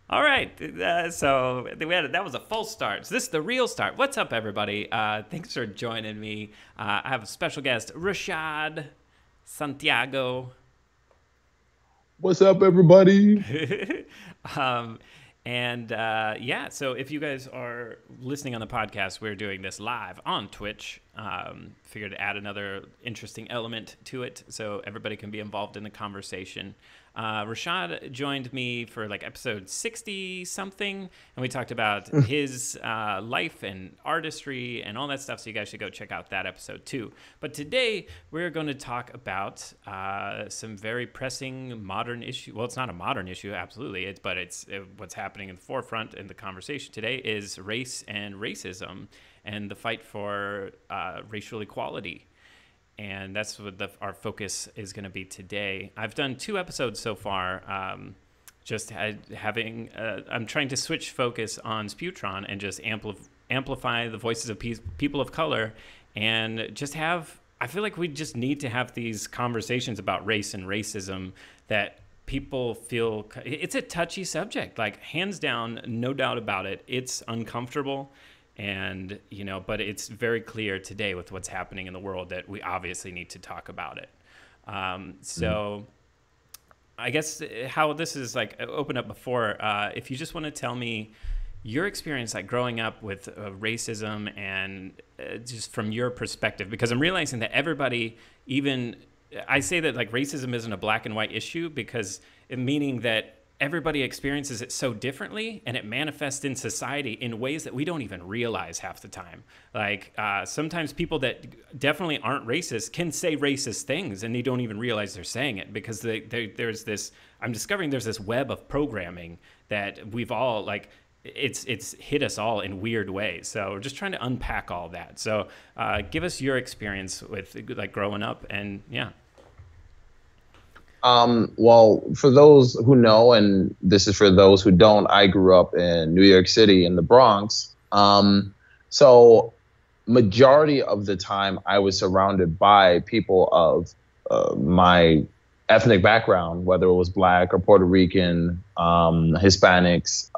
All right, so that was a false start. So this is the real start. What's up, everybody? Thanks for joining me. I have a special guest, Rashaad, Santiago. What's up, everybody? um, so if you guys are listening on the podcast, we're doing this live on Twitch. Figured to add another interesting element to it so everybody can be involved in the conversation. Rashaad joined me for like episode 60 something, and we talked about his life and artistry and all that stuff. So you guys should go check out that episode too. But today we're going to talk about some very pressing modern issue. Well, it's not a modern issue, absolutely, but it's what's happening in the forefront in the conversation today is race and racism and the fight for racial equality. And that's what our focus is going to be today. I've done 2 episodes so far, I'm trying to switch focus on Neutron and just amplify the voices of people of color, and I feel like we just need to have these conversations about race and racism that people feel, it's a touchy subject, like hands down, no doubt about it. It's uncomfortable. And, but it's very clear today with what's happening in the world that we obviously need to talk about it. I guess how this is like opened up before, if you just want to tell me your experience like growing up with racism and just from your perspective, because I'm realizing that everybody, I say that like racism isn't a black and white issue meaning that everybody experiences it so differently, and it manifests in society in ways that we don't even realize half the time. Like sometimes people that definitely aren't racist can say racist things, and they don't even realize they're saying it because I'm discovering there's this web of programming that we've all like, it's hit us all in weird ways. So we're just trying to unpack all that. So give us your experience with like growing up and yeah. Well, for those who know, and this is for those who don't, I grew up in New York City in the Bronx. So majority of the time I was surrounded by people of my ethnic background, whether it was Black or Puerto Rican, Hispanics.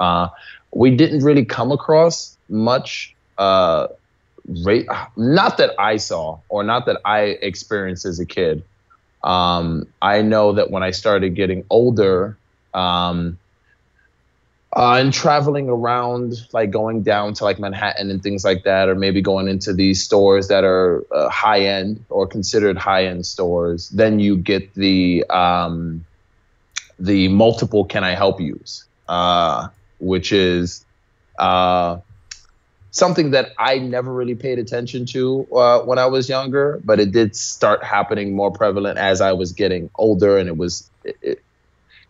We didn't really come across much not that I saw or not that I experienced as a kid. I know that when I started getting older, and traveling around, like going down to like Manhattan and things like that, or maybe going into these stores that are high end or considered high end stores, then you get the multiple "can I help yous," which is something that I never really paid attention to when I was younger, but it did start happening more prevalent as I was getting older, and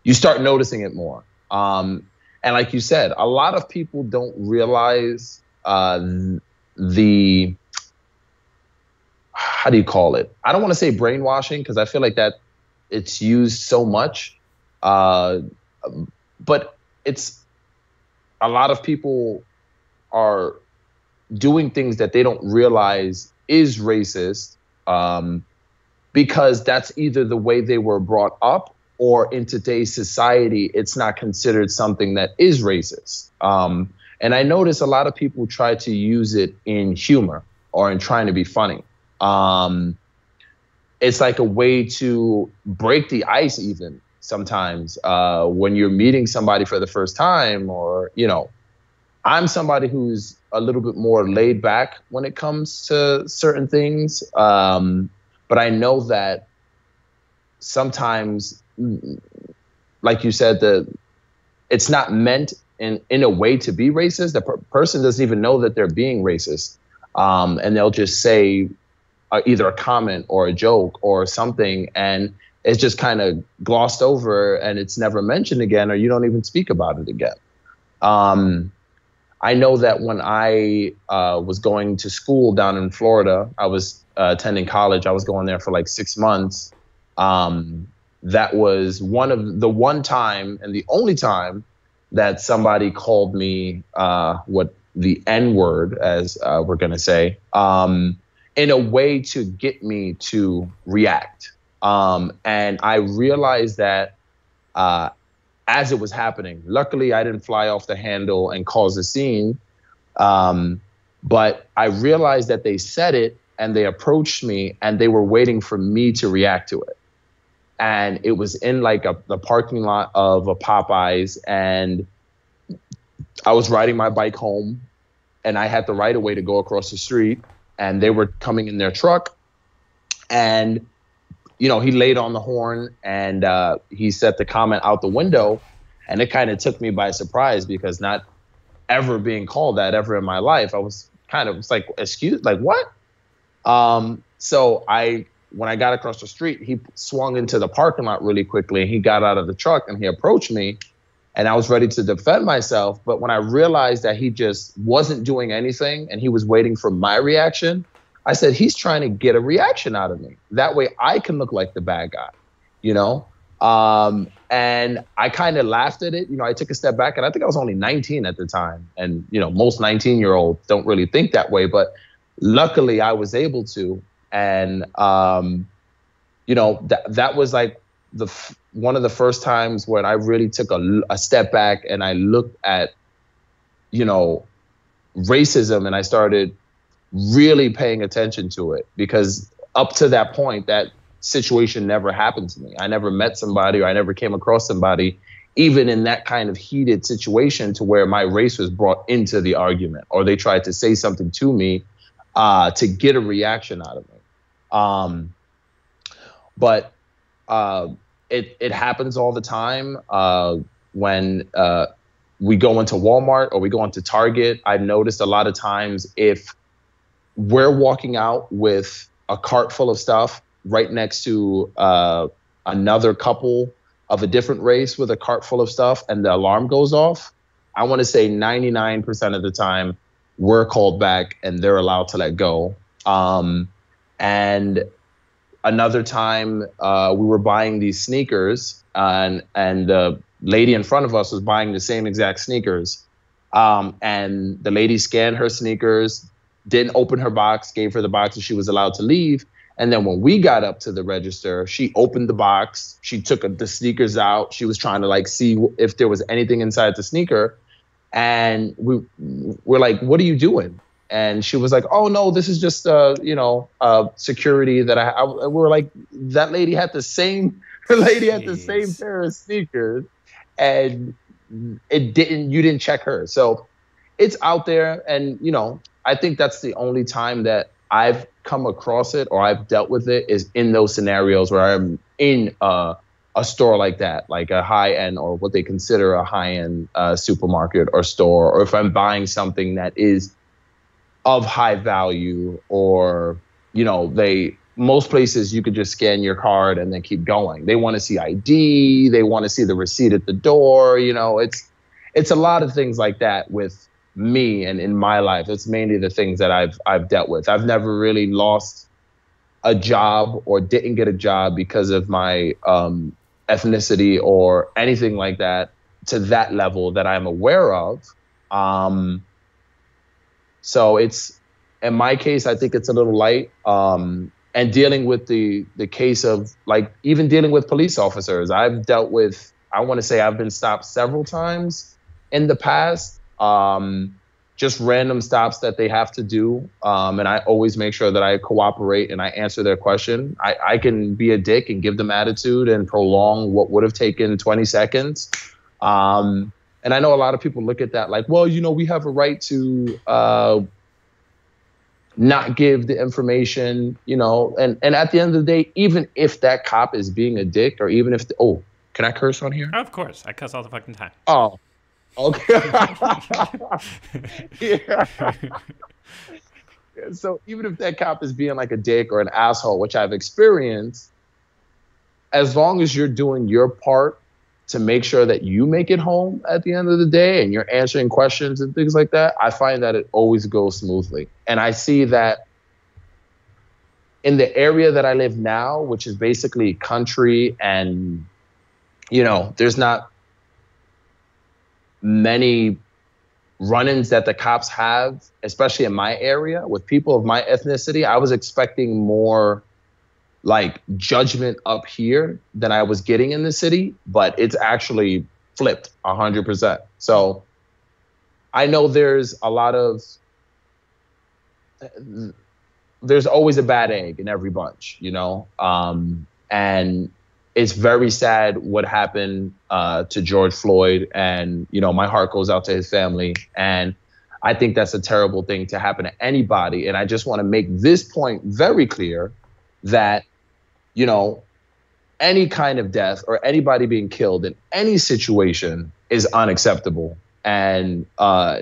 you start noticing it more. And like you said, a lot of people don't realize how do you call it? I don't want to say brainwashing because I feel like that it's used so much, but it's a lot of people are doing things that they don't realize is racist because that's either the way they were brought up, or in today's society, it's not considered something that is racist. And I notice a lot of people try to use it in humor or in trying to be funny. It's like a way to break the ice even sometimes when you're meeting somebody for the first time, or, I'm somebody who's a little bit more laid back when it comes to certain things. But I know that sometimes, like you said, it's not meant in a way to be racist. The person doesn't even know that they're being racist. And they'll just say either a comment or a joke or something, and it's just kind of glossed over and it's never mentioned again, or you don't even speak about it again. I know that when I was going to school down in Florida, I was attending college. I was going there for like 6 months. That was one time and the only time that somebody called me what the N-word, as we're going to say, in a way to get me to react. And I realized that as it was happening. Luckily, I didn't fly off the handle and cause a scene. But I realized that they said it and they approached me and they were waiting for me to react to it. And it was in like the parking lot of a Popeyes, and I was riding my bike home and I had the right of way to go across the street, and they were coming in their truck, and he laid on the horn and he said the comment out the window, and it kind of took me by surprise because not ever being called that ever in my life. I was like, excuse, like what? So when I got across the street, he swung into the parking lot really quickly, and he got out of the truck and he approached me, and I was ready to defend myself. But when I realized that he just wasn't doing anything and he was waiting for my reaction, I said, he's trying to get a reaction out of me. That way I can look like the bad guy, and I kind of laughed at it. I took a step back, and I think I was only 19 at the time. And, most 19-year-olds don't really think that way. But luckily I was able to. And, that was like one of the first times when I really took a step back and I looked at, racism, and I started really paying attention to it, because up to that point, that situation never happened to me. I never met somebody, or I never came across somebody, even in that kind of heated situation, to where my race was brought into the argument, or they tried to say something to me to get a reaction out of me. But it happens all the time when we go into Walmart or we go into Target. I've noticed a lot of times if we're walking out with a cart full of stuff right next to another couple of a different race with a cart full of stuff, and the alarm goes off, I want to say 99% of the time we're called back and they're allowed to let go. And another time we were buying these sneakers, and the lady in front of us was buying the same exact sneakers. And the lady scanned her sneakers, didn't open her box, gave her the box, and she was allowed to leave. And then when we got up to the register, she opened the box. She took the sneakers out. She was trying to see if there was anything inside the sneaker. And we're like, what are you doing? And she was like, oh, no, this is just, security that we're like, that lady had the same, the same pair of sneakers, and you didn't check her. So it's out there. And, I think that's the only time that I've come across it or I've dealt with it is in those scenarios where I'm in a store like that, like a high end, or what they consider a high end supermarket or store, or if I'm buying something that is of high value, or, most places you could just scan your card and then keep going. They want to see ID. They want to see the receipt at the door. It's a lot of things like that with me, and in my life, it's mainly the things that I've dealt with. I've never really lost a job or didn't get a job because of my ethnicity or anything like that, to that level that I'm aware of. So it's, in my case, I think it's a little light. And dealing with the case of even dealing with police officers, I've dealt with, I want to say I've been stopped several times in the past, just random stops that they have to do. And I always make sure that I cooperate and I answer their question. I can be a dick and give them attitude and prolong what would have taken 20 seconds. And I know a lot of people look at that like, well, we have a right to not give the information, and at the end of the day, even if that cop is being a dick, or even if, can I curse on here? Of course. I cuss all the fucking time. Oh, okay. Yeah. So even if that cop is being like a dick or an asshole, which I've experienced, as long as you're doing your part to make sure that you make it home at the end of the day and you're answering questions and things like that, I find that it always goes smoothly. And I see that in the area that I live now, which is basically country, and, there's not many run-ins that the cops have, especially in my area with people of my ethnicity. I was expecting more judgment up here than I was getting in the city, but it's actually flipped 100%. So I know there's always a bad egg in every bunch, you know? And it's very sad what happened to George Floyd. And, you know, my heart goes out to his family. And I think that's a terrible thing to happen to anybody. And I just want to make this point very clear that, you know, any kind of death or anybody being killed in any situation is unacceptable and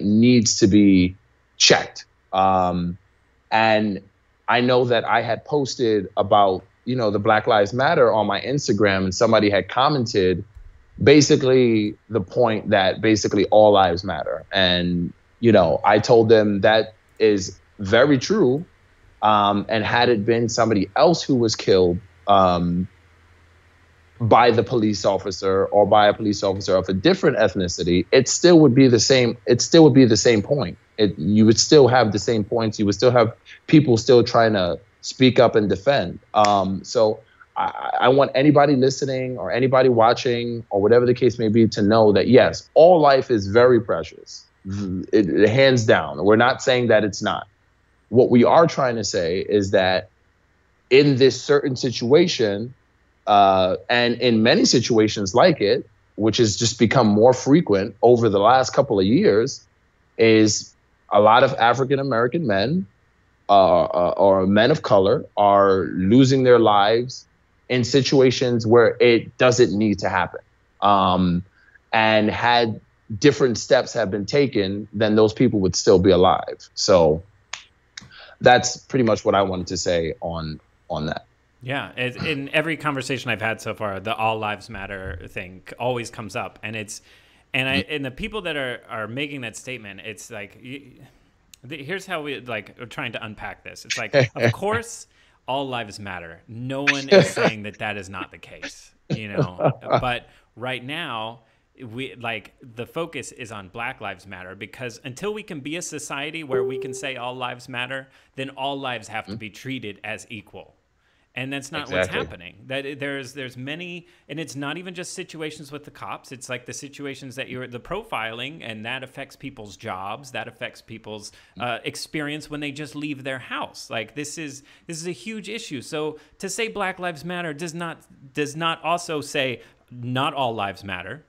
needs to be checked. And I know that I had posted about, you know, the Black Lives Matter on my Instagram, and somebody had commented basically the point that basically all lives matter. And, you know, I told them that is very true. And had it been somebody else who was killed by the police officer or by a police officer of a different ethnicity, it still would be the same. It still would be the same point. You would still have the same points. You would still have people still trying to speak up and defend. So I want anybody listening or anybody watching or whatever the case may be to know that, yes, all life is very precious. Hands down. We're not saying that it's not. What we are trying to say is that in this certain situation, and in many situations like it, which has just become more frequent over the last couple of years, is a lot of African-American men or men of color are losing their lives in situations where it doesn't need to happen. And had different steps have been taken, then those people would still be alive. So that's pretty much what I wanted to say on that. Yeah, in every conversation I've had so far, the all lives matter thing always comes up, and and the people that are making that statement, it's like, here's how we are trying to unpack this. It's like, of course, all lives matter. No one is saying that is not the case, you know. But right now, the focus is on Black Lives Matter, because until we can be a society where we can say all lives matter, then all lives have to be treated as equal. And that's not what's happening. That there's many, and it's not even just situations with the cops. It's like the situations that the profiling, and that affects people's jobs. That affects people's experience when they just leave their house. Like this is a huge issue. So to say Black Lives Matter does not also say not all lives matter.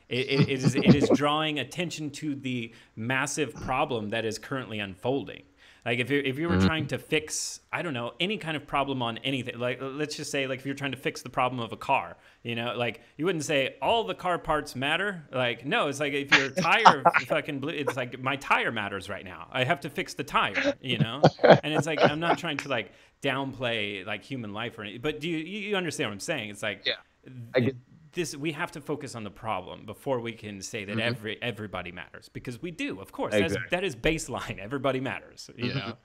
It is drawing attention to the massive problem that is currently unfolding. Like if you were trying to fix, I don't know, any kind of problem on anything, like let's just say, like if you're trying to fix the problem of a car, you know, like you wouldn't say all the car parts matter. Like, no, it's like if your tire fucking blew, it's like my tire matters right now. I have to fix the tire, you know? And it's like, I'm not trying to like downplay like human life or anything, but do you understand what I'm saying? It's like, yeah, I get we have to focus on the problem before we can say that everybody matters, because we do, of course. Exactly. That is baseline. Everybody matters, you know?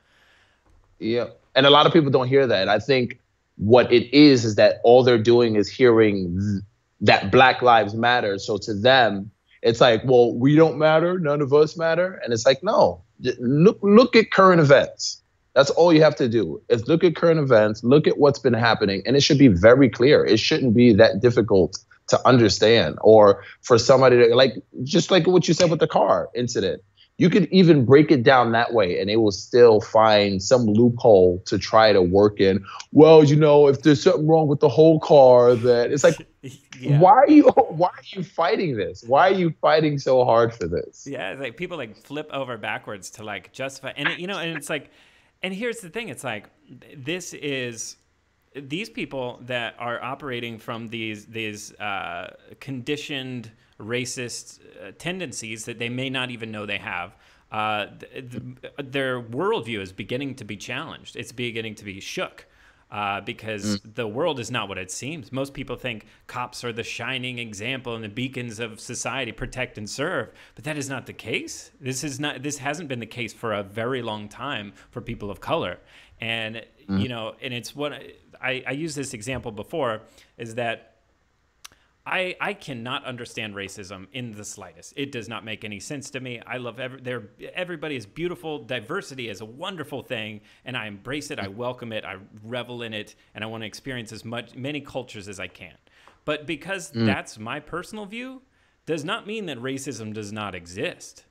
Yeah. And a lot of people don't hear that. I think what it is that all they're doing is hearing that Black Lives Matter. So to them, it's like, well, we don't matter. None of us matter. And it's like, no, look at current events. That's all you have to do is look at current events, look at what's been happening. And it should be very clear. It shouldn't be that difficult to understand, or for somebody to just like what you said with the car incident. You could even break it down that way and it will still find some loophole to try to work in. Well, you know, if there's something wrong with the whole car, that it's like, yeah. Why are you fighting this? Why are you fighting so hard for this? Yeah. It's like people like flip over backwards to like justify, and you know, and it's like, and here's the thing. It's like, these people that are operating from these conditioned racist tendencies that they may not even know they have, their worldview is beginning to be challenged. It's beginning to be shook because the world is not what it seems. Most people think cops are the shining example and the beacons of society, protect and serve, but that is not the case. This hasn't been the case for a very long time for people of color. And, you know, and it's what I used this example before, is that I cannot understand racism in the slightest. It does not make any sense to me. I love everybody is beautiful. Diversity is a wonderful thing, and I embrace it. I welcome it. I revel in it, and I want to experience many cultures as I can. But because that's my personal view, does not mean that racism does not exist.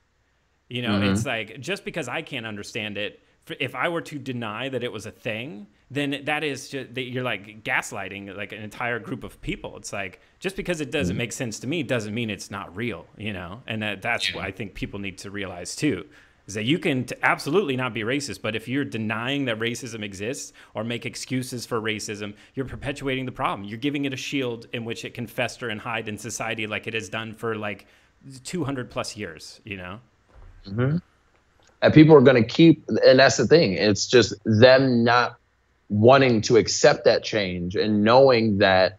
You know, Mm-hmm. it's like, just because I can't understand it, if I were to deny that it was a thing, then that is just, you're like gaslighting like an entire group of people. It's like, just because it doesn't make sense to me doesn't mean it's not real, you know? And that's what I think people need to realize too, is that you can absolutely not be racist, but if you're denying that racism exists or make excuses for racism, you're perpetuating the problem. You're giving it a shield in which it can fester and hide in society like it has done for like 200 plus years, you know? Mm-hmm. And people are going to keep, and that's the thing. It's just them not wanting to accept that change and knowing that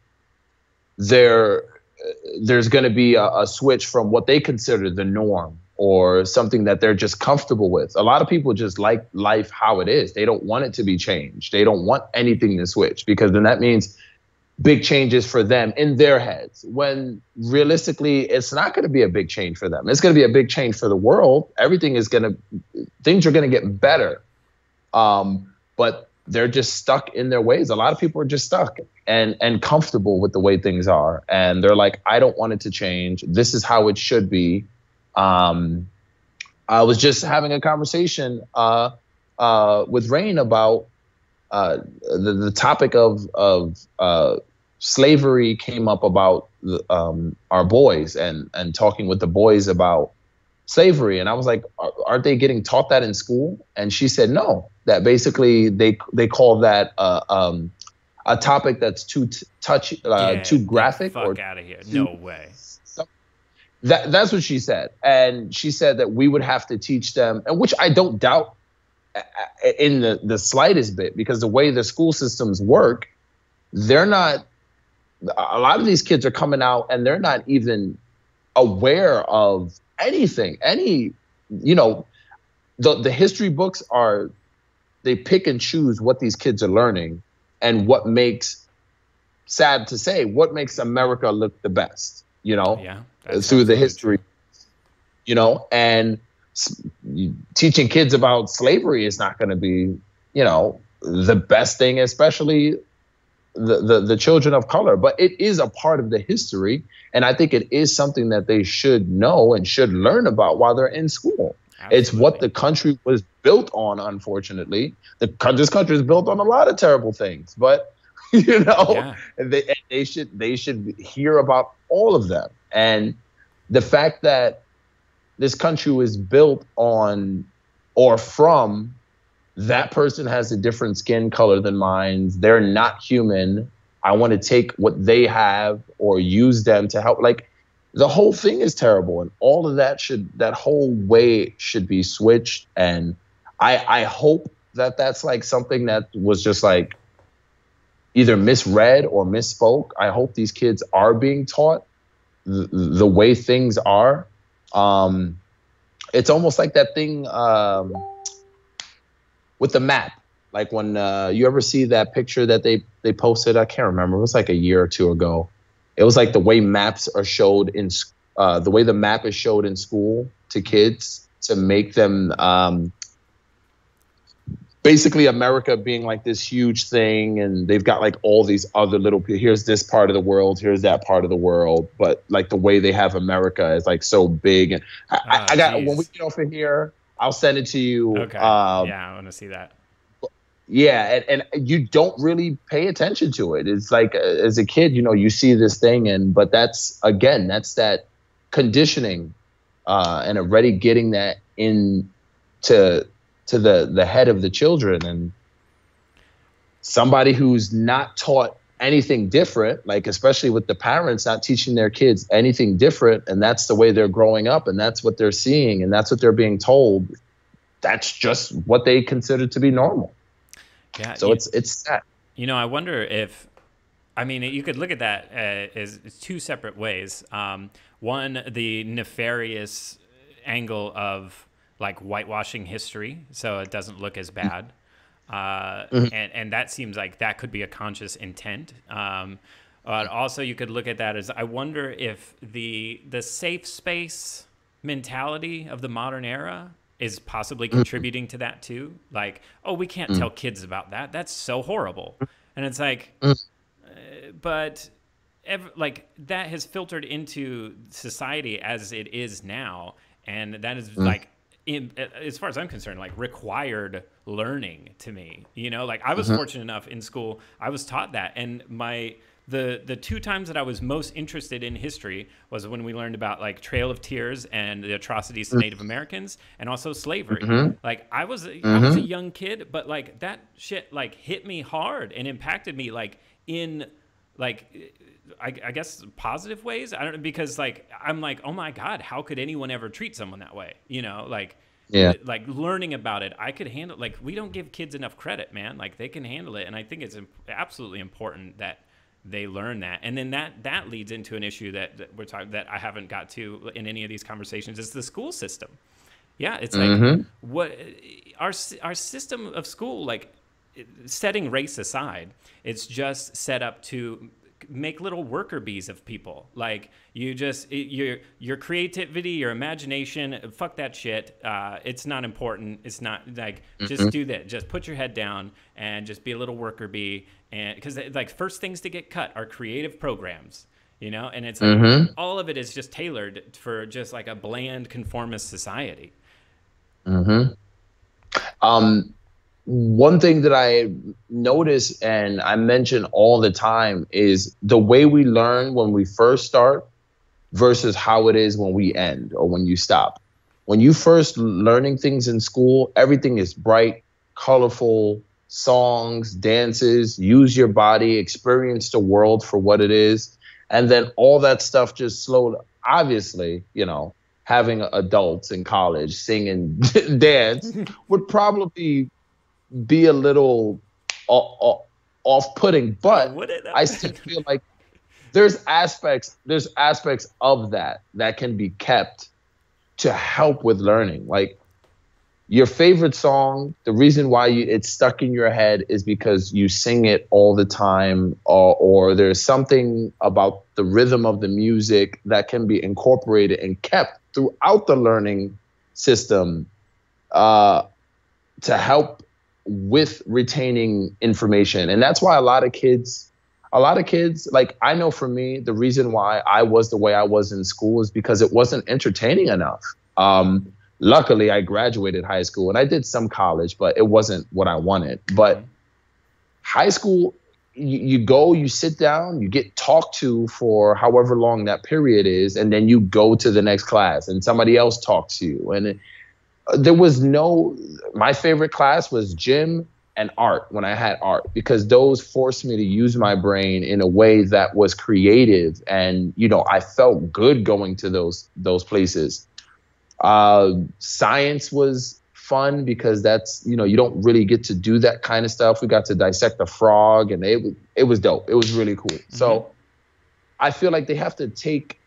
there's going to be a switch from what they consider the norm or something that they're just comfortable with. A lot of people just like life how it is. They don't want it to be changed. They don't want anything to switch, because then that means big changes for them in their heads, when realistically it's not going to be a big change for them. It's going to be a big change for the world. Things are going to get better. But they're just stuck in their ways. A lot of people are just stuck and comfortable with the way things are. And they're like, I don't want it to change. This is how it should be. I was just having a conversation with Rain about the topic of slavery came up about our boys and talking with the boys about slavery. And I was like, aren't they getting taught that in school? And she said, no, that basically they call that a topic that's too touchy, too graphic. Fuck out of here. No way. That's what she said. And she said that we would have to teach them, and which I don't doubt in the slightest bit, because the way the school systems work, a lot of these kids are coming out and they're not even aware of anything. The history books they pick and choose what these kids are learning and what makes America look the best, through the history, and teaching kids about slavery is not going to be, the best thing, especially the children of color. But it is a part of the history, and I think it is something that they should know and should learn about while they're in school. Absolutely. It's what the country was built on. Unfortunately, this country is built on a lot of terrible things, but they should hear about all of them. And the fact that this country was built on or from, that person has a different skin color than mine, they're not human, I want to take what they have or use them to help. Like, the whole thing is terrible, and all of that whole way should be switched. And I hope that that's like something that was just like either misread or misspoke. I hope these kids are being taught the way things are. It's almost like that thing with the map. Like when you ever see that picture that they posted, I can't remember, it was like a year or two ago. It was like the way maps are showed the way the map is showed in school to kids to make them basically America being like this huge thing, and they've got like all these other little, here's this part of the world, here's that part of the world, but like the way they have America is like so big. And I got, when we get off of here, I'll send it to you. Okay. Yeah, I want to see that. Yeah, and you don't really pay attention to it. It's like as a kid, you see this thing, but that's that conditioning and already getting that in to the head of the children. And somebody who's not taught anything different, like especially with the parents not teaching their kids anything different, and that's the way they're growing up, and that's what they're seeing, and that's what they're being told, that's just what they consider to be normal. Yeah. So it's sad. I wonder if, you could look at that as two separate ways. One, the nefarious angle of like whitewashing history so it doesn't look as bad. And that seems like that could be a conscious intent. But also you could look at that as, I wonder if the safe space mentality of the modern era is possibly contributing to that too. Like, oh, we can't tell kids about that. That's so horrible. And it's like, but like that has filtered into society as it is now, and that is Mm. like, as far as I'm concerned, like required learning to me. Like I was Mhm. fortunate enough in school, I was taught that, and the two times that I was most interested in history was when we learned about like Trail of Tears and the atrocities to Native Americans, and also slavery. Mhm. Like I was a Mhm. young kid, but like that shit like hit me hard and impacted me like in like I guess positive ways. I don't know, because like I'm like, oh my god, how could anyone ever treat someone that way? Yeah. Like learning about it, I could handle. Like we don't give kids enough credit, man. Like they can handle it, and I think it's absolutely important that they learn that. And then that leads into an issue that we're talking, that I haven't got to in any of these conversations, is the school system. Yeah, it's like Mhm. what our system of school, like setting race aside, it's just set up to make little worker bees of people. Like your creativity, your imagination, fuck that shit. It's not important. It's not like, just Mhm. do that. Just put your head down and just be a little worker bee. And because like first things to get cut are creative programs, and it's like Mhm. all of it is just tailored for just like a bland conformist society. Mhm. Um, One thing that I notice and I mention all the time is the way we learn when we first start versus how it is when we end or when you stop. When you first learning things in school, everything is bright, colorful, songs, dances, use your body, experience the world for what it is. And then all that stuff just slowed. Obviously, having adults in college sing and dance would probably be a little off-putting, Oh, but would it? I still feel like there's aspects of that can be kept to help with learning. Like your favorite song, the reason why it's stuck in your head is because you sing it all the time, or there's something about the rhythm of the music that can be incorporated and kept throughout the learning system, uh, to help with retaining information. And that's why a lot of kids, like I know for me, the reason why I was the way I was in school is because it wasn't entertaining enough. Luckily, I graduated high school and I did some college, but it wasn't what I wanted. But high school, you go, you sit down, you get talked to for however long that period is, and then you go to the next class and somebody else talks to you. And there was no, my favorite class was gym and art when I had art, because those forced me to use my brain in a way that was creative. And, I felt good going to those places. Science was fun because that's, you don't really get to do that kind of stuff. We got to dissect a frog and it was dope. It was really cool. Mm-hmm. So I feel like they have to take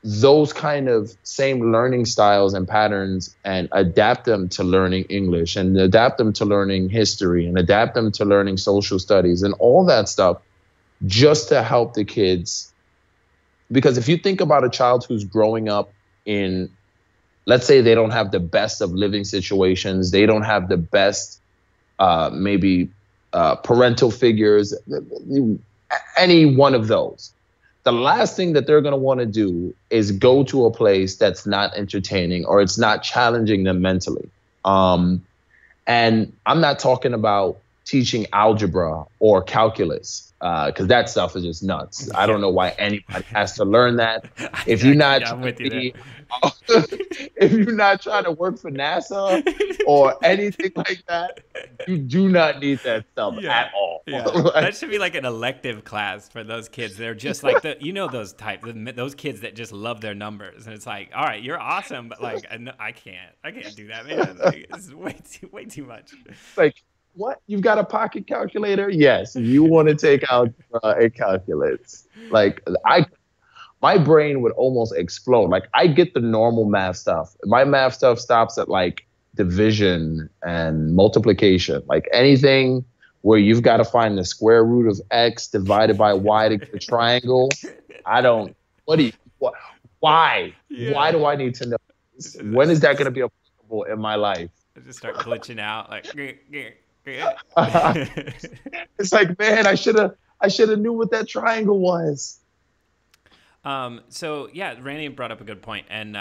those kind of same learning styles and patterns and adapt them to learning English and adapt them to learning history and adapt them to learning social studies and all that stuff, just to help the kids. Because if you think about a child who's growing up in, let's say they don't have the best of living situations, they don't have the best maybe parental figures, any one of those, the last thing that they're going to want to do is go to a place that's not entertaining or it's not challenging them mentally. And I'm not talking about teaching algebra or calculus, because that stuff is just nuts. I don't know why anybody has to learn that. If you're not I'm trying with to you be, if you're not trying to work for NASA or anything like that, you do not need that stuff at all. Yeah. Like, That should be like an elective class for those kids. They're just like those kids that just love their numbers. And it's like, all right, you're awesome, but like, I can't do that, man. Like, it's way too much. like, what? You've got a pocket calculator? Yes. You want to take out a calculus. Like my brain would almost explode. Like I get the normal math stuff. My math stuff stops at like division and multiplication. Like anything where you've got to find the square root of x divided by y to get a triangle. I don't. Why? Yeah. Why do I need to know this? When is that going to be applicable in my life? I just start glitching out like. It's like, man, I should have I should have knew what that triangle was. So yeah, Randy brought up a good point, and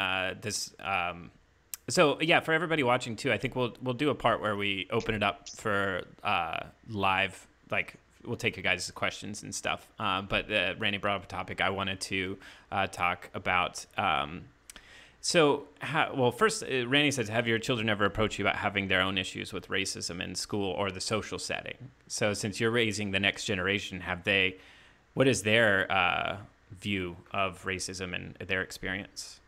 so yeah, for everybody watching too, I think we'll do a part where we open it up for live, like we'll take you guys' questions and stuff. But Randy brought up a topic I wanted to talk about. First, Randy says, have your children ever approached you about having their own issues with racism in school or the social setting? So since you're raising the next generation, what is their view of racism and their experience?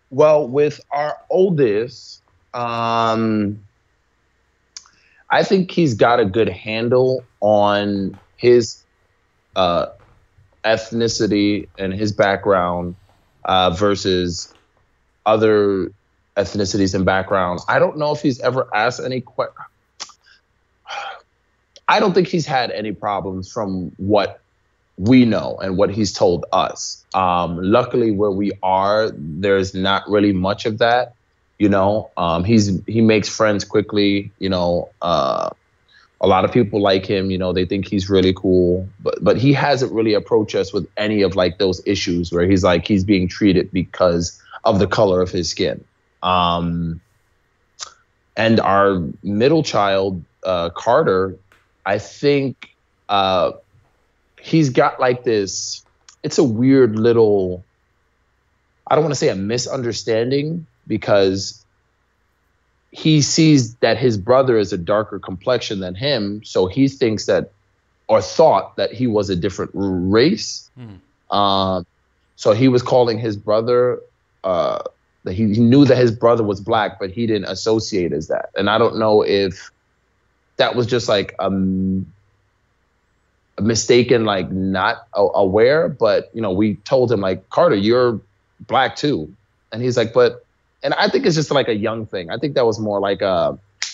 Well, with our oldest, I think he's got a good handle on his ethnicity and his background versus other ethnicities and backgrounds. I don't know if he's ever asked any I don't think he's had any problems from what we know and what he's told us. Luckily, where we are, there's not really much of that. You know, he makes friends quickly. You know, a lot of people like him. You know, they think he's really cool. But he hasn't really approached us with any of like those issues where he's like he's being treated because of the color of his skin. And our middle child, Carter, I think. He's got like this, it's a weird little, I don't want to say a misunderstanding, because he sees that his brother is a darker complexion than him. So he thinks that, or thought that he was a different race. So he was calling his brother, that he knew that his brother was black, but he didn't associate as that. And I don't know if that was just like, mistaken, like not aware, but you know, we told him like, Carter, you're black too. And he's like, and I think it's just like a young thing. I think that was more like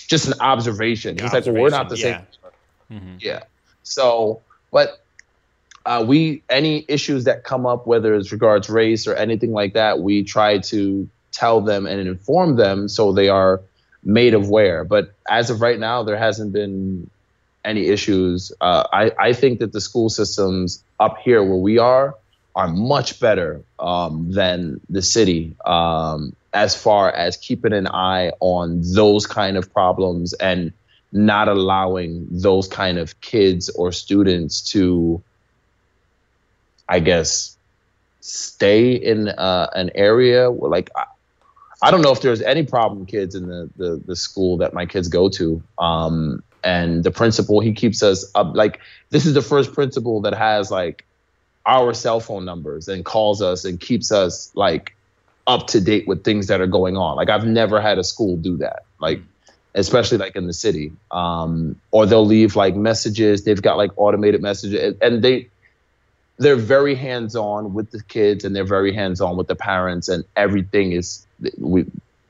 just an observation. He's like, well, we're not the same. Yeah. So, but any issues that come up, whether it's regards race or anything like that, we try to tell them and inform them so they are made aware. But as of right now, there hasn't been any issues. I think that the school systems up here where we are much better than the city as far as keeping an eye on those kind of problems and not allowing those kind of kids or students to, I guess, stay in an area where, like, I don't know if there's any problem kids in the school that my kids go to. And the principal, he keeps us up. Like, this is the first principal that has like our cell phone numbers and calls us and keeps us like up to date with things that are going on. Like, I've never had a school do that, like, especially like in the city. Or they'll leave like messages. They've got like automated messages, and they're very hands-on with the kids, and they're very hands-on with the parents, and everything is,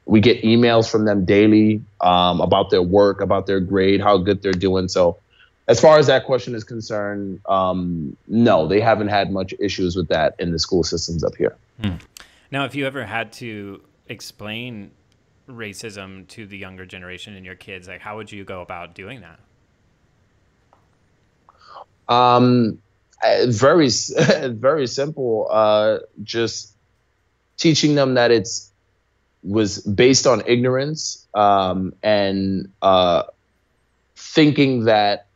we get emails from them daily about their work, about their grade, how good they're doing. So as far as that question is concerned, no, they haven't had much issues with that in the school systems up here. Now, if you ever had to explain racism to the younger generation and your kids, like, how would you go about doing that? Very, very simple. Just teaching them that was based on ignorance, and thinking that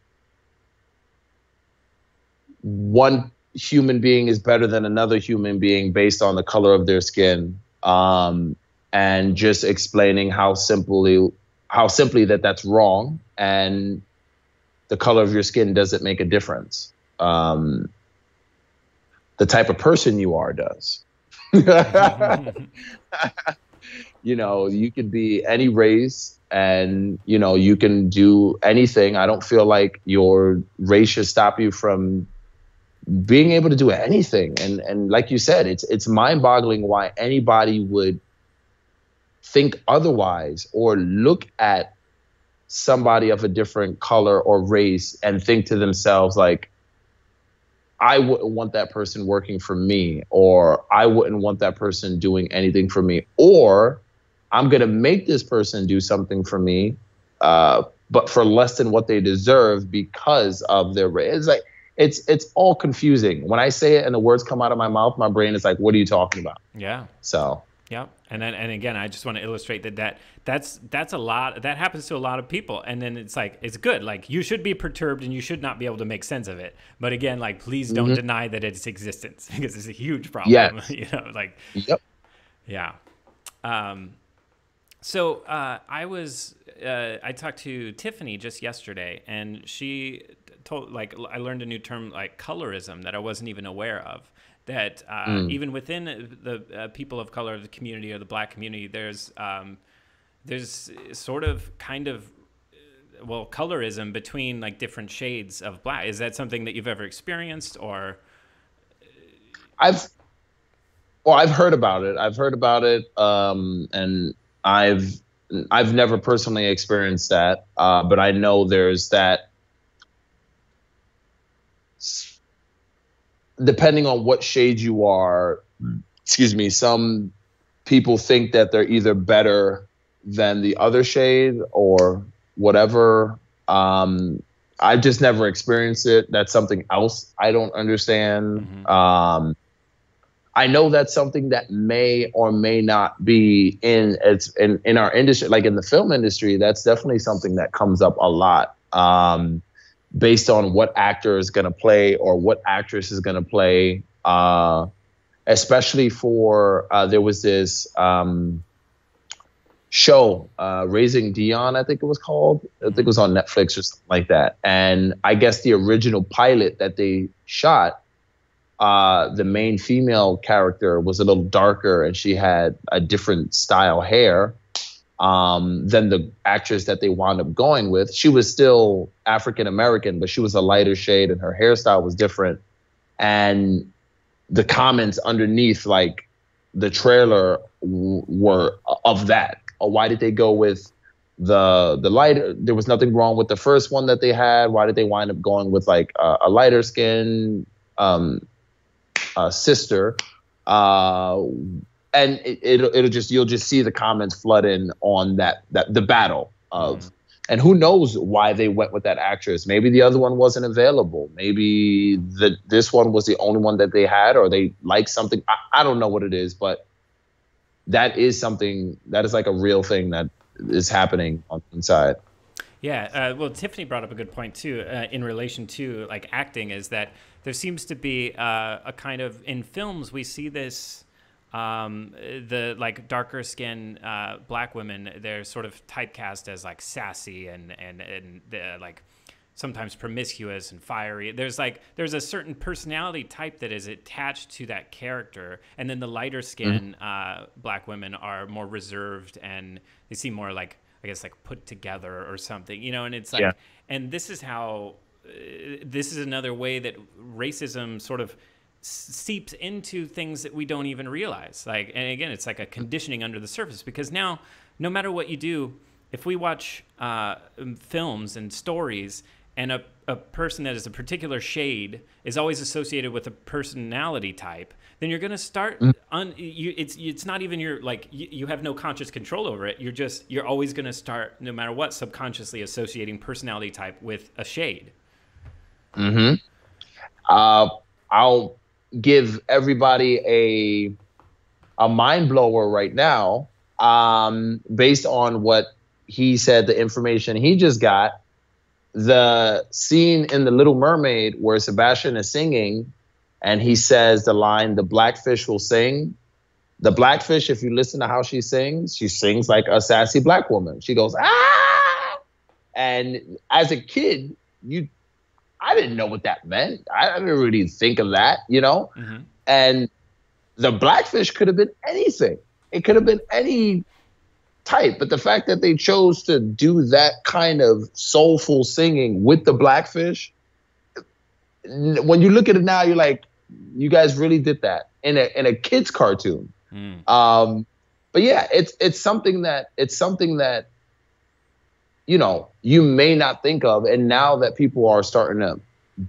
one human being is better than another human being based on the color of their skin, and just explaining how simply that's wrong, and the color of your skin doesn't make a difference. The type of person you are does. You know, you could be any race, and, you know, you can do anything. I don't feel like your race should stop you from being able to do anything. And like you said, it's mind-boggling why anybody would think otherwise or look at somebody of a different color or race and think to themselves, like, I wouldn't want that person working for me, or I wouldn't want that person doing anything for me, or I'm going to make this person do something for me but for less than what they deserve because of their race. It's like it's all confusing. When I say it and the words come out of my mouth, my brain is like, what are you talking about? Yeah. So yeah. And again, I just want to illustrate that's a lot. That happens to a lot of people. And then it's like, it's good. Like, you should be perturbed and you should not be able to make sense of it. But again, like, please don't deny that it's existence, because it's a huge problem. Yes. You know, like, yep. Yeah. So I talked to Tiffany just yesterday, and she told, like, I learned a new term, like colorism, that I wasn't even aware of. That even within the people of color, the community, or the Black community, there's sort of kind of colorism between like different shades of Black. Is that something that you've ever experienced, or? I've heard about it. And I've never personally experienced that, but I know there's that. Depending on what shade you are, some people think that they're either better than the other shade or whatever. I've just never experienced it. That's something else I don't understand. I know that's something that may or may not be in our industry, like in the film industry. That's definitely something that comes up a lot. Based on what actor is going to play or what actress is going to play, especially for, there was this show, Raising Dion, I think it was called. I think it was on Netflix or something like that. And I guess the original pilot that they shot, the main female character was a little darker and she had a different style hair than the actress that they wound up going with. She was still African American, but she was a lighter shade and her hairstyle was different. And the comments underneath, like the trailer, were of that. Why did they go with the lighter? There was nothing wrong with the first one that they had. Why did they wind up going with like a lighter skin sister? And it'll just, you'll just see the comments flood in on that the battle of, and who knows why they went with that actress. Maybe the other one wasn't available. Maybe this one was the only one that they had, or they liked something. I don't know what it is, but that is something that is like a real thing that is happening on the inside. Yeah, well, Tiffany brought up a good point too, in relation to like acting, is that there seems to be a kind of, in films we see this. The like darker skin Black women, they're sort of typecast as like sassy and like sometimes promiscuous and fiery. There's a certain personality type that is attached to that character, and then the lighter skin Black women are more reserved and they seem more like, I guess, like put together or something, you know. And it's like, and this is how this is another way that racism sort of seeps into things that we don't even realize. Like, and again, it's like a conditioning under the surface, because now, no matter what you do, if we watch films and stories, and a person that is a particular shade is always associated with a personality type, then you're going to start it's not even your, like, you have no conscious control over it. You're always going to start, no matter what, subconsciously associating personality type with a shade. I'll give everybody a mind blower right now, based on what he said, the information he just got. The scene in The Little Mermaid where Sebastian is singing and he says the line, "The blackfish will sing." The blackfish, if you listen to how she sings like a sassy Black woman. She goes, "Ah!" And as a kid, I didn't know what that meant. I didn't really think of that, you know? And the blackfish could have been anything. It could have been any type. But the fact that they chose to do that kind of soulful singing with the blackfish, when you look at it now, you're like, you guys really did that in a kid's cartoon. But yeah, it's something that you know, you may not think of. And now that people are starting to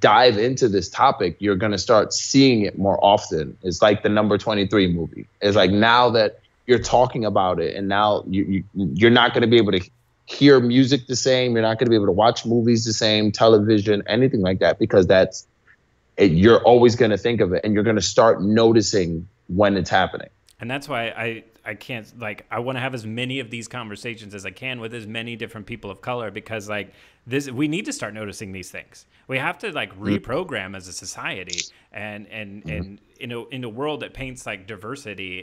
dive into this topic, you're going to start seeing it more often. It's like the Number 23 movie. It's like, now that you're talking about it, and now you're not going to be able to hear music the same. You're not going to be able to watch movies the same, television, anything like that, because that's it, you're always going to think of it, and you're going to start noticing when it's happening. And that's why I can't, like, I want to have as many of these conversations as I can with as many different people of color, because like we need to start noticing these things. We have to like reprogram as a society, and in a world that paints like diversity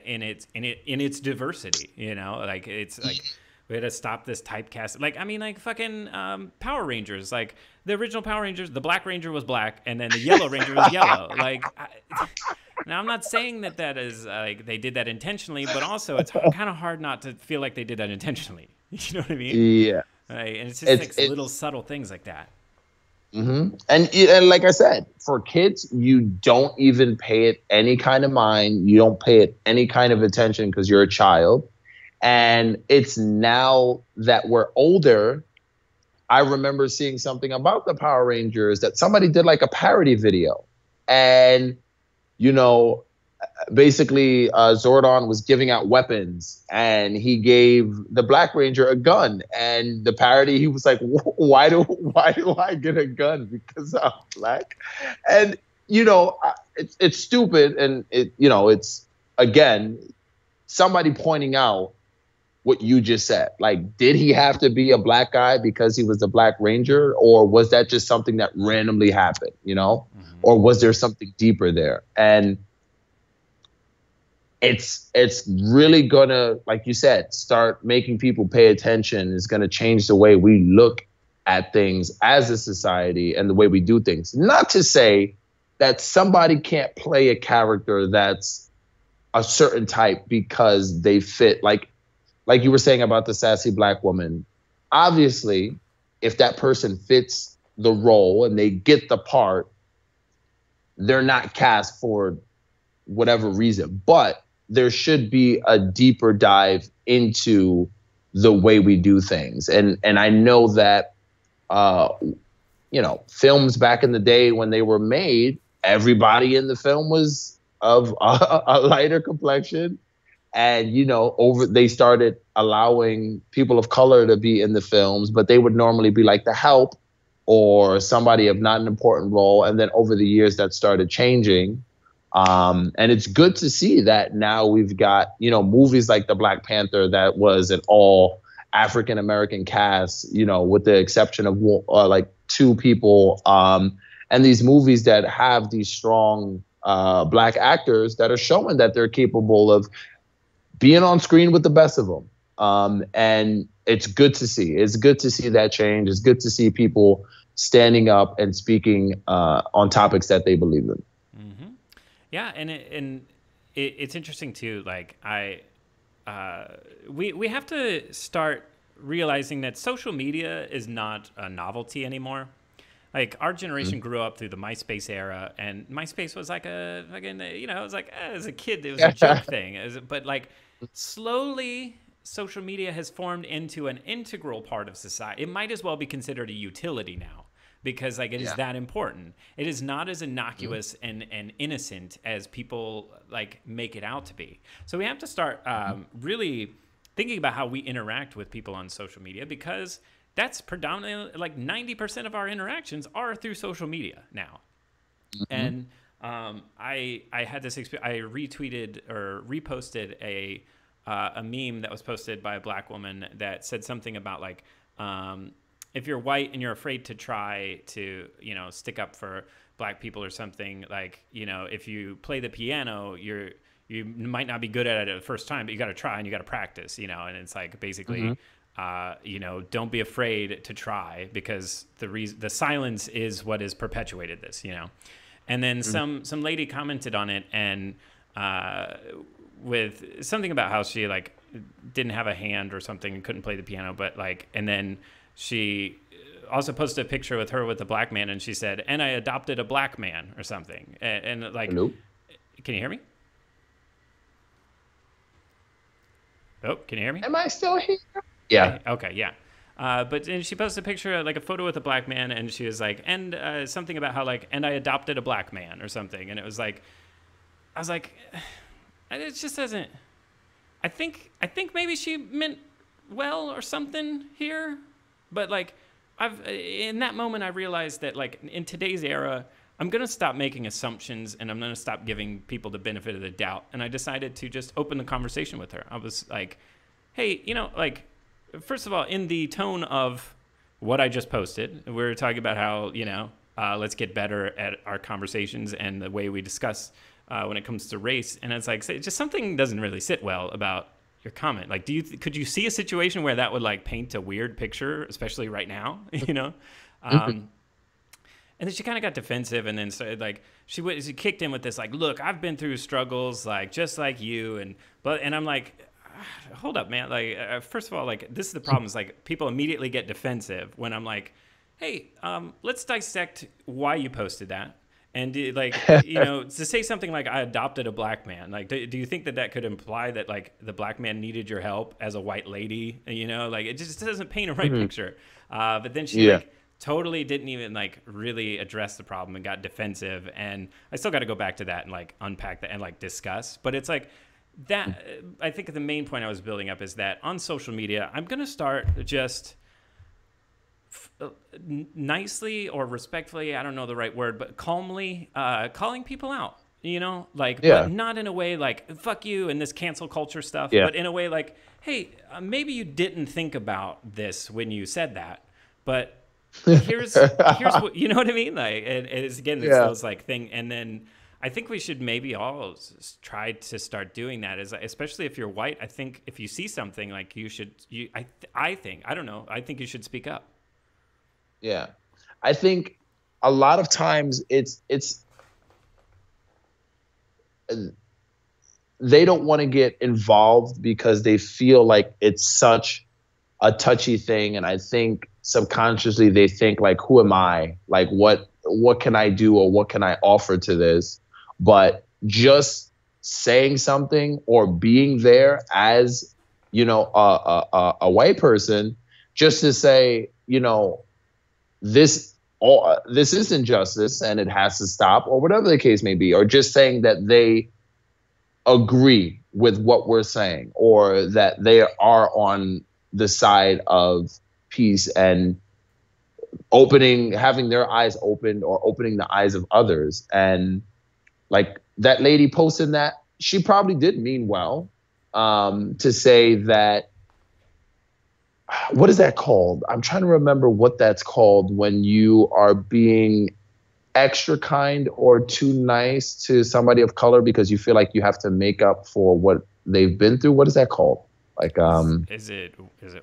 in its diversity, you know, like it's like we had to stop this typecast. Like, I mean, like fucking Power Rangers, like the original Power Rangers, the Black Ranger was black and then the Yellow Ranger was yellow. Like, now, I'm not saying that is like they did that intentionally, but also it's kind of hard not to feel like they did that intentionally. You know what I mean? Yeah. Right? And it's just like little subtle things like that. And like I said, for kids, you don't even pay it any kind of mind. You don't pay it any kind of attention because you're a child. And it's now that we're older, I remember seeing something about the Power Rangers that somebody did like a parody video. And you know, basically Zordon was giving out weapons, and he gave the Black Ranger a gun. And the parody, he was like, why do I get a gun? Because I'm black? And, you know, it's stupid. And, it's, again, somebody pointing out what you just said. Like, did he have to be a black guy because he was the Black Ranger? Or was that just something that randomly happened, you know? Or was there something deeper there? And it's really gonna, like you said, start making people pay attention. It's gonna change the way we look at things as a society and the way we do things. Not to say that somebody can't play a character that's a certain type because they fit, like you were saying about the sassy black woman. Obviously, if that person fits the role and they get the part, they're not cast for whatever reason. But there should be a deeper dive into the way we do things. And I know that, films back in the day when they were made, everybody in the film was of a lighter complexion. And, they started allowing people of color to be in the films, but they would normally be like the help or somebody of not an important role. And then over the years that started changing. And it's good to see that now we've got, movies like the Black Panther that was an all African-American cast, with the exception of like two people. And these movies that have these strong black actors that are showing that they're capable of being on screen with the best of them. And it's good to see. It's good to see that change. It's good to see people standing up and speaking on topics that they believe in. Mm-hmm. Yeah, and it's interesting too. Like we have to start realizing that social media is not a novelty anymore. Like our generation grew up through the MySpace era, and MySpace was like it was like as a kid it was a joke thing. But like slowly, social media has formed into an integral part of society. It might as well be considered a utility now, because like it is that important. It is not as innocuous and innocent as people like make it out to be. So we have to start really thinking about how we interact with people on social media, because that's predominantly like 90% of our interactions are through social media now. And I had this experience. I retweeted or reposted a meme that was posted by a black woman that said something about like, if you're white and you're afraid to try to, stick up for black people or something, like, if you play the piano, you might not be good at it the first time, but you got to try and you got to practice, and it's like basically, don't be afraid to try, because the silence is what has perpetuated this, And then some lady commented on it, and with something about how she like didn't have a hand or something and couldn't play the piano, but like, and then she also posted a picture with her with a black man, and she said, "And I adopted a black man," or something. And like, hello? Can you hear me? Oh, can you hear me? Am I still here? Yeah. Okay, yeah. But then she posted a picture, like a photo with a black man, and she was like, and something about how like, and I adopted a black man or something. And it was like, I was like, it just doesn't, I think maybe she meant well or something here. But like, in that moment I realized that like in today's era, I'm gonna stop making assumptions and I'm gonna stop giving people the benefit of the doubt. And I decided to just open the conversation with her. I was like, hey, like, first of all, in the tone of what I just posted, we were talking about how let's get better at our conversations and the way we discuss when it comes to race. And it's like, just something doesn't really sit well about your comment. Like, could you see a situation where that would like paint a weird picture, especially right now? And then she kind of got defensive, and then started like she kicked in with this like, look, I've been through struggles like just like you, and I'm like, hold up, man. Like, first of all, like, this is the problem is like people immediately get defensive when I'm like, hey, let's dissect why you posted that. And to say something like I adopted a black man, like, do you think that could imply that like the black man needed your help as a white lady? Like it just doesn't paint a right picture. But then she like totally didn't even like really address the problem and got defensive. And I still got to go back to that and like unpack that and like discuss. But it's like that. I think the main point I was building up is that on social media, I'm gonna start just nicely or respectfully, I don't know the right word, but calmly calling people out, but not in a way like fuck you and this cancel culture stuff, but in a way like, hey, maybe you didn't think about this when you said that, but here's what, you know what I mean? Like, it's again, it's those like thing. And then I think we should maybe all try to start doing that, especially if you're white. I think if you see something like I think you should speak up. Yeah. I think a lot of times it's they don't want to get involved because they feel like it's such a touchy thing. And I think subconsciously they think like, who am I? Like, what can I do or what can I offer to this? But just saying something or being there as, a white person, just to say, this is injustice and it has to stop, or whatever the case may be, or just saying that they agree with what we're saying, or that they are on the side of peace and having their eyes opened or opening the eyes of others. And like that lady posting that, she probably did mean well, to say that, what is that called? I'm trying to remember what that's called when you are being extra kind or too nice to somebody of color because you feel like you have to make up for what they've been through. What is that called? Like, is it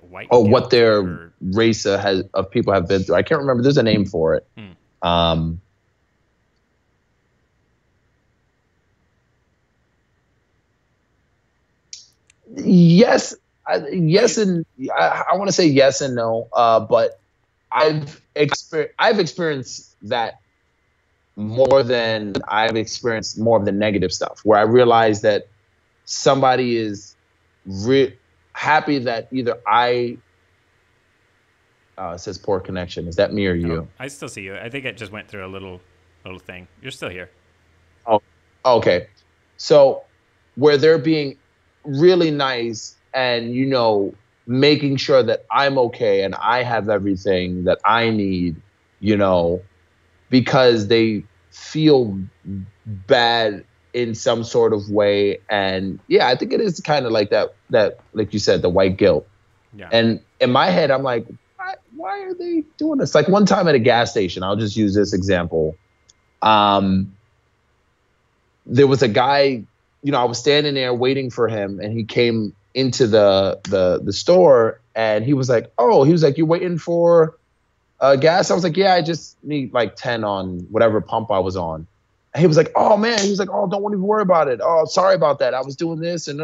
white? Oh, what their race of people have been through. I can't remember. There's a name for it. Yes. And I want to say yes and no, but I've experienced that more than I've experienced more of the negative stuff, where I realize that somebody is happy that either it says poor connection. Is that me or you? Oh, I still see you. I think it just went through a little thing. You're still here. Oh, okay. So where they're being really nice and, making sure that I'm okay and I have everything that I need, because they feel bad in some sort of way. And yeah, I think it is kind of like that, like you said, the white guilt. Yeah. And in my head, I'm like, why are they doing this? Like one time at a gas station, I'll just use this example. There was a guy, I was standing there waiting for him, and he came into the store, and he was like, you waiting for gas? I was like, yeah, I just need like 10 on whatever pump I was on. And he was like, oh man, don't even worry about it. Oh, sorry about that. I was doing this and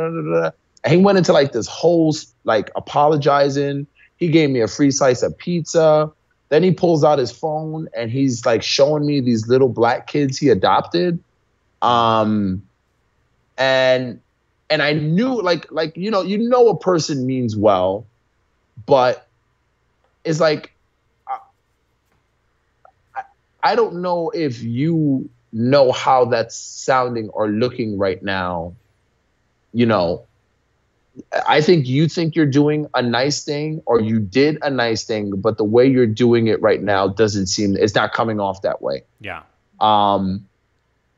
And he went into like this whole like apologizing. He gave me a free slice of pizza. Then he pulls out his phone and he's like showing me these little black kids he adopted. And I knew like a person means well, but it's like, I don't know if you know how that's sounding or looking right now, I think you think you're doing a nice thing, or you did a nice thing, but the way you're doing it right now doesn't seem, it's not coming off that way. Yeah.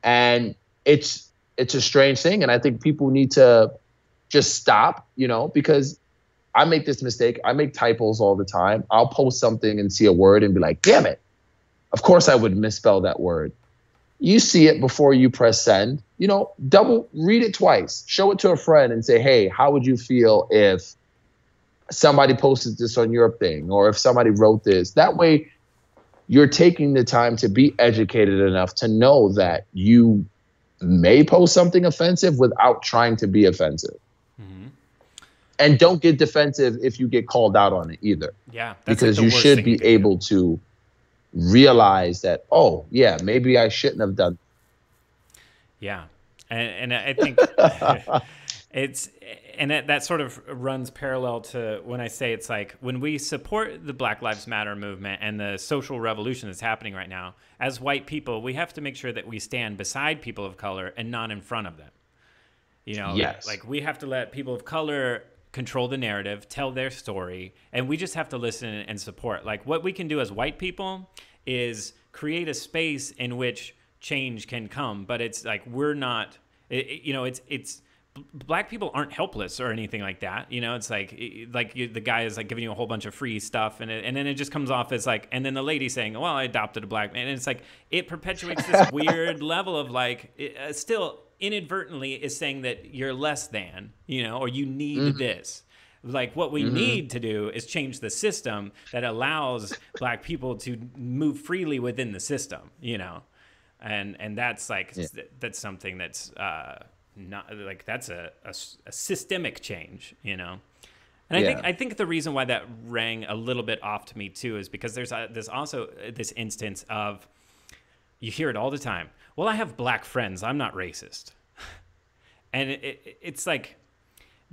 And it's a strange thing. And I think people need to just stop, because I make this mistake. I make typos all the time. I'll post something and see a word and be like, damn it. Of course I would misspell that word. You see it before you press send, double read it twice, show it to a friend and say, hey, how would you feel if somebody posted this on your thing, or if somebody wrote this? That way you're taking the time to be educated enough to know that you may post something offensive without trying to be offensive. Mm-hmm. And don't get defensive if you get called out on it either. Yeah. Because you should be able to realize that, oh yeah, maybe I shouldn't have done. Yeah. And I think that sort of runs parallel to when I say it's like when we support the Black Lives Matter movement and the social revolution that's happening right now, as white people, we have to make sure that we stand beside people of color and not in front of them. Yes. Like we have to let people of color control the narrative, tell their story, and we just have to listen and support. Like what we can do as white people is create a space in which change can come, but it's like we're not, it's Black people aren't helpless or anything like that. It's the guy is like giving you a whole bunch of free stuff, and then it just comes off as like, and then the lady saying, well, I adopted a black man, and it's like it perpetuates this weird level of like still inadvertently is saying that you're less than, or you need this. Like what we need to do is change the system that allows Black people to move freely within the system, and that's like, that's something that's not like, that's a systemic change, And I think the reason why that rang a little bit off to me too is because there's also this instance of, you hear it all the time. Well, I have Black friends. I'm not racist. And it's like,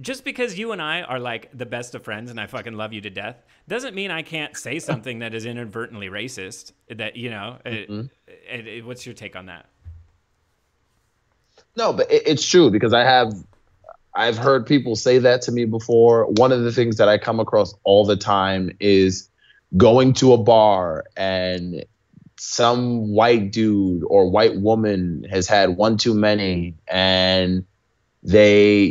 just because you and I are like the best of friends and I fucking love you to death, doesn't mean I can't say something that is inadvertently racist. That, what's your take on that? No, but it's true, because I've heard people say that to me before. One of the things that I come across all the time is going to a bar and some white dude or white woman has had one too many, and they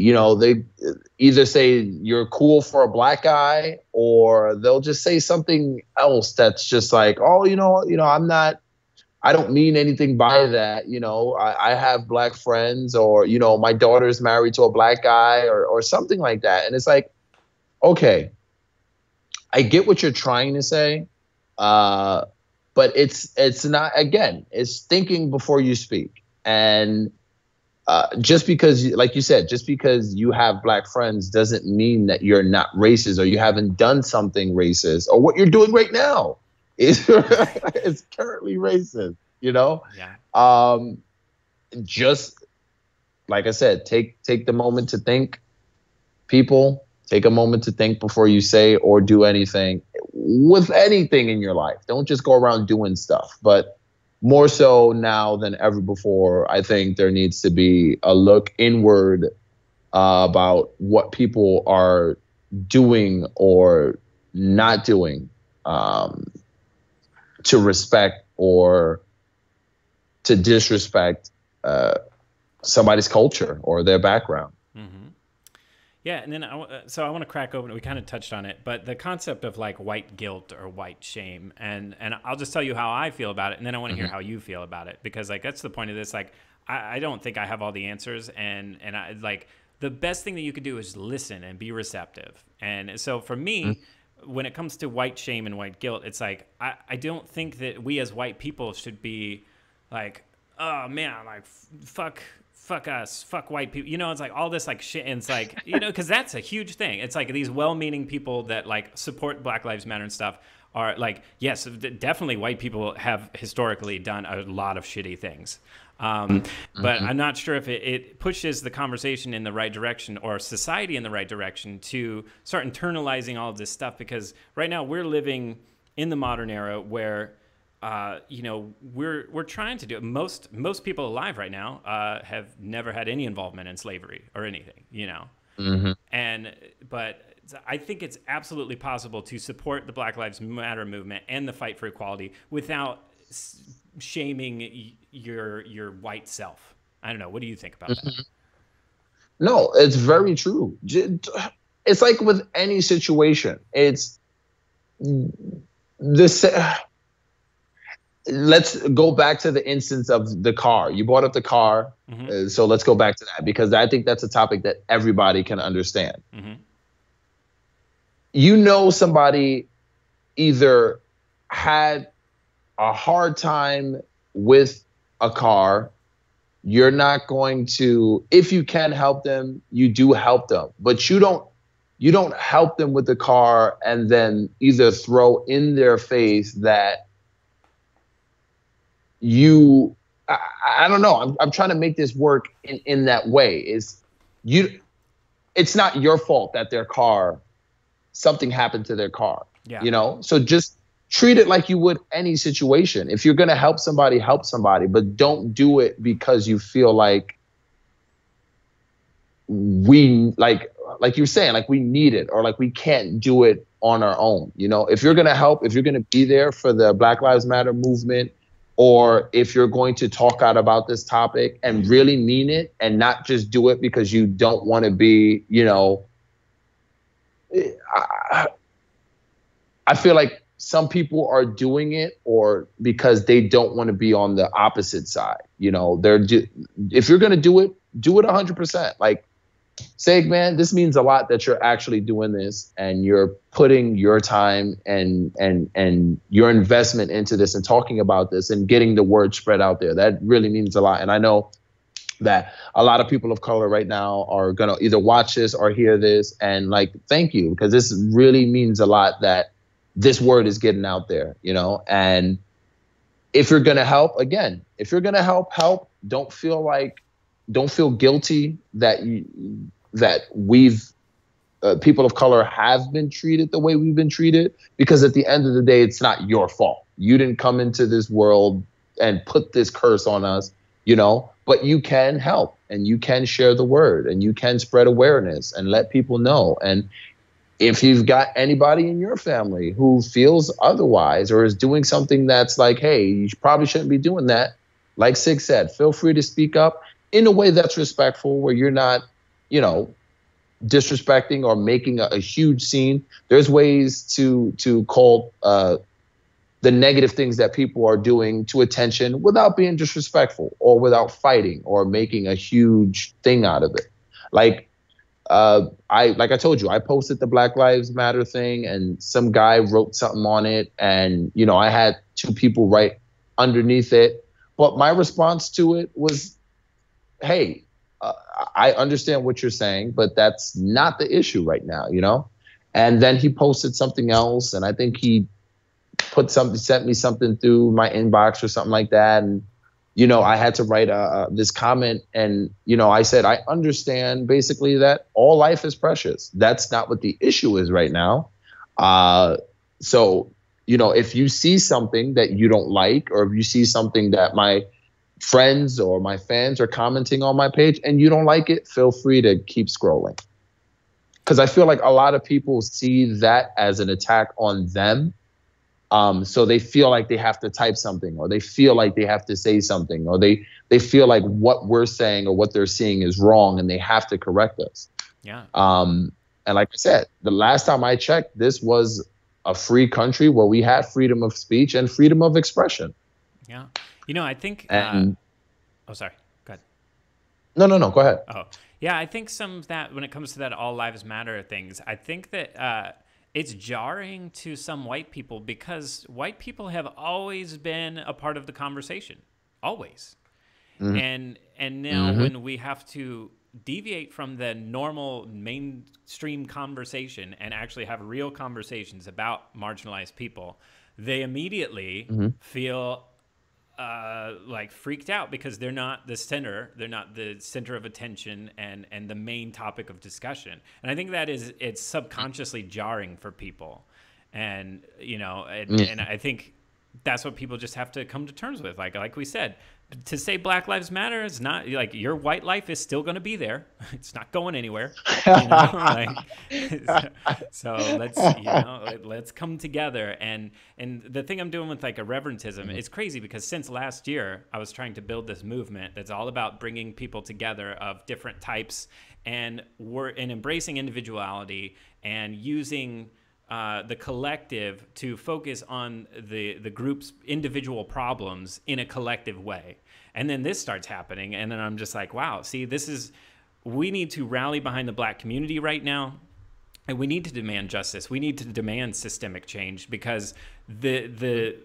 either say you're cool for a Black guy, or they'll just say something else that's just like, oh, I don't mean anything by that. I have Black friends, or, my daughter's married to a Black guy, or something like that. And it's like, okay, I get what you're trying to say. But it's not, again, it's thinking before you speak. And just because, like you said, just because you have Black friends doesn't mean that you're not racist, or you haven't done something racist, or what you're doing right now is currently racist, Yeah. Just like I said, take the moment to think. People, take a moment to think before you say or do anything with anything in your life. Don't just go around doing stuff. But more so now than ever before, I think there needs to be a look inward about what people are doing or not doing to respect or to disrespect somebody's culture or their background. Mm-hmm. Yeah, and then I want to crack open. We kind of touched on it, but the concept of like white guilt or white shame, and I'll just tell you how I feel about it, and then I want to hear how you feel about it, because like that's the point of this. Like I don't think I have all the answers, and I like the best thing that you could do is listen and be receptive. And so for me, when it comes to white shame and white guilt, it's like I don't think that we as white people should be like, oh man, like fuck us, fuck white people. It's like all this like shit, and it's like, because that's a huge thing. It's like these well-meaning people that like support Black Lives Matter and stuff are like, yes, definitely white people have historically done a lot of shitty things. But I'm not sure if it pushes the conversation in the right direction or society in the right direction to start internalizing all of this stuff, because right now we're living in the modern era where we're trying to do it. Most people alive right now have never had any involvement in slavery or anything, Hmm. But I think it's absolutely possible to support the Black Lives Matter movement and the fight for equality without shaming your white self. I don't know. What do you think about that? No, it's very true. It's like with any situation. It's this. Let's go back to the instance of the car. You brought up the car, so let's go back to that because I think that's a topic that everybody can understand. You know, somebody either had a hard time with a car. You're not going to, if you can help them, you do help them, but you don't help them with the car and then either throw in their face that I don't know. I'm trying to make this work in that way. It's not your fault that something happened to their car. Yeah. You know? So just treat it like you would any situation. If you're going to help somebody, but don't do it because you feel like like you were saying, like we need it or like we can't do it on our own. You know, if you're going to help, if you're going to be there for the Black Lives Matter movement, or if you're going to talk out about this topic and really mean it and not just do it because you don't want to be, you know, I feel like some people are doing it or because they don't want to be on the opposite side. You know, if you're going to do it 100%. Like, Cig, man, this means a lot that you're actually doing this and you're putting your time and your investment into this and talking about this and getting the word spread out there. That really means a lot. And I know that a lot of people of color right now are going to either watch this or hear this and like, thank you, because this really means a lot that this word is getting out there, you know? And if you're going to help, again, if you're going to help, don't feel guilty that we've people of color have been treated the way we've been treated, because at the end of the day, it's not your fault. You didn't come into this world and put this curse on us, you know, but you can help and you can share the word and you can spread awareness and let people know. And if you've got anybody in your family who feels otherwise or is doing something that's like, hey, you probably shouldn't be doing that, like Cig said, feel free to speak up in a way that's respectful, where you're not, you know, disrespecting or making a huge scene. There's ways to call the negative things that people are doing to attention without being disrespectful or without fighting or making a huge thing out of it. Like I told you, I posted the Black Lives Matter thing and some guy wrote something on it, and you know, I had two people write underneath it, but my response to it was, hey, I understand what you're saying, but that's not the issue right now, you know? And then he posted something else, and I think he sent me something through my inbox or something like that. And, you know, I had to write this comment, and, you know, I said, I understand basically that all life is precious. That's not what the issue is right now. So, you know, if you see something that you don't like, or if you see something that my friends or my fans are commenting on my page and you don't like it, feel free to keep scrolling. Because I feel like a lot of people see that as an attack on them. So they feel like they have to type something, or they feel like they have to say something, or they feel like what we're saying or what they're seeing is wrong and they have to correct us. Yeah. And like I said, the last time I checked, this was a free country where we had freedom of speech and freedom of expression. Yeah. You know, I think, oh, sorry. Go ahead. No, go ahead. Oh, yeah. I think some of that, when it comes to that all lives matter things, I think that it's jarring to some white people, because white people have always been a part of the conversation, always. Mm-hmm. And now when we have to deviate from the normal mainstream conversation and actually have real conversations about marginalized people, they immediately feel like freaked out, because they're not the center of attention and the main topic of discussion. And I think that it's subconsciously jarring for people. And, you know, and I think that's what people just have to come to terms with. Like we said, to say Black Lives Matter is not like your white life is still going to be there. It's not going anywhere, you know. Like, so let's come together. And the thing I'm doing with like irreverentism is crazy because since last year I was trying to build this movement that's all about bringing people together of different types and embracing individuality and using the collective to focus on the group's individual problems in a collective way. And then this starts happening. And then I'm just like, wow, see, we need to rally behind the Black community right now. And we need to demand justice. We need to demand systemic change because the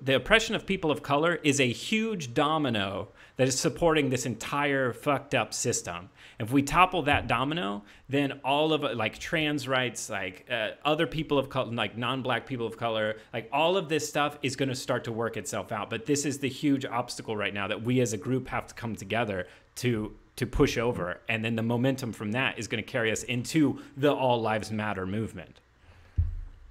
oppression of people of color is a huge domino that is supporting this entire fucked up system. If we topple that domino, then all of it, like trans rights, like other people of color, like non-Black people of color, like all of this stuff is going to start to work itself out. But this is the huge obstacle right now that we as a group have to come together to push over. And then the momentum from that is going to carry us into the All Lives Matter movement.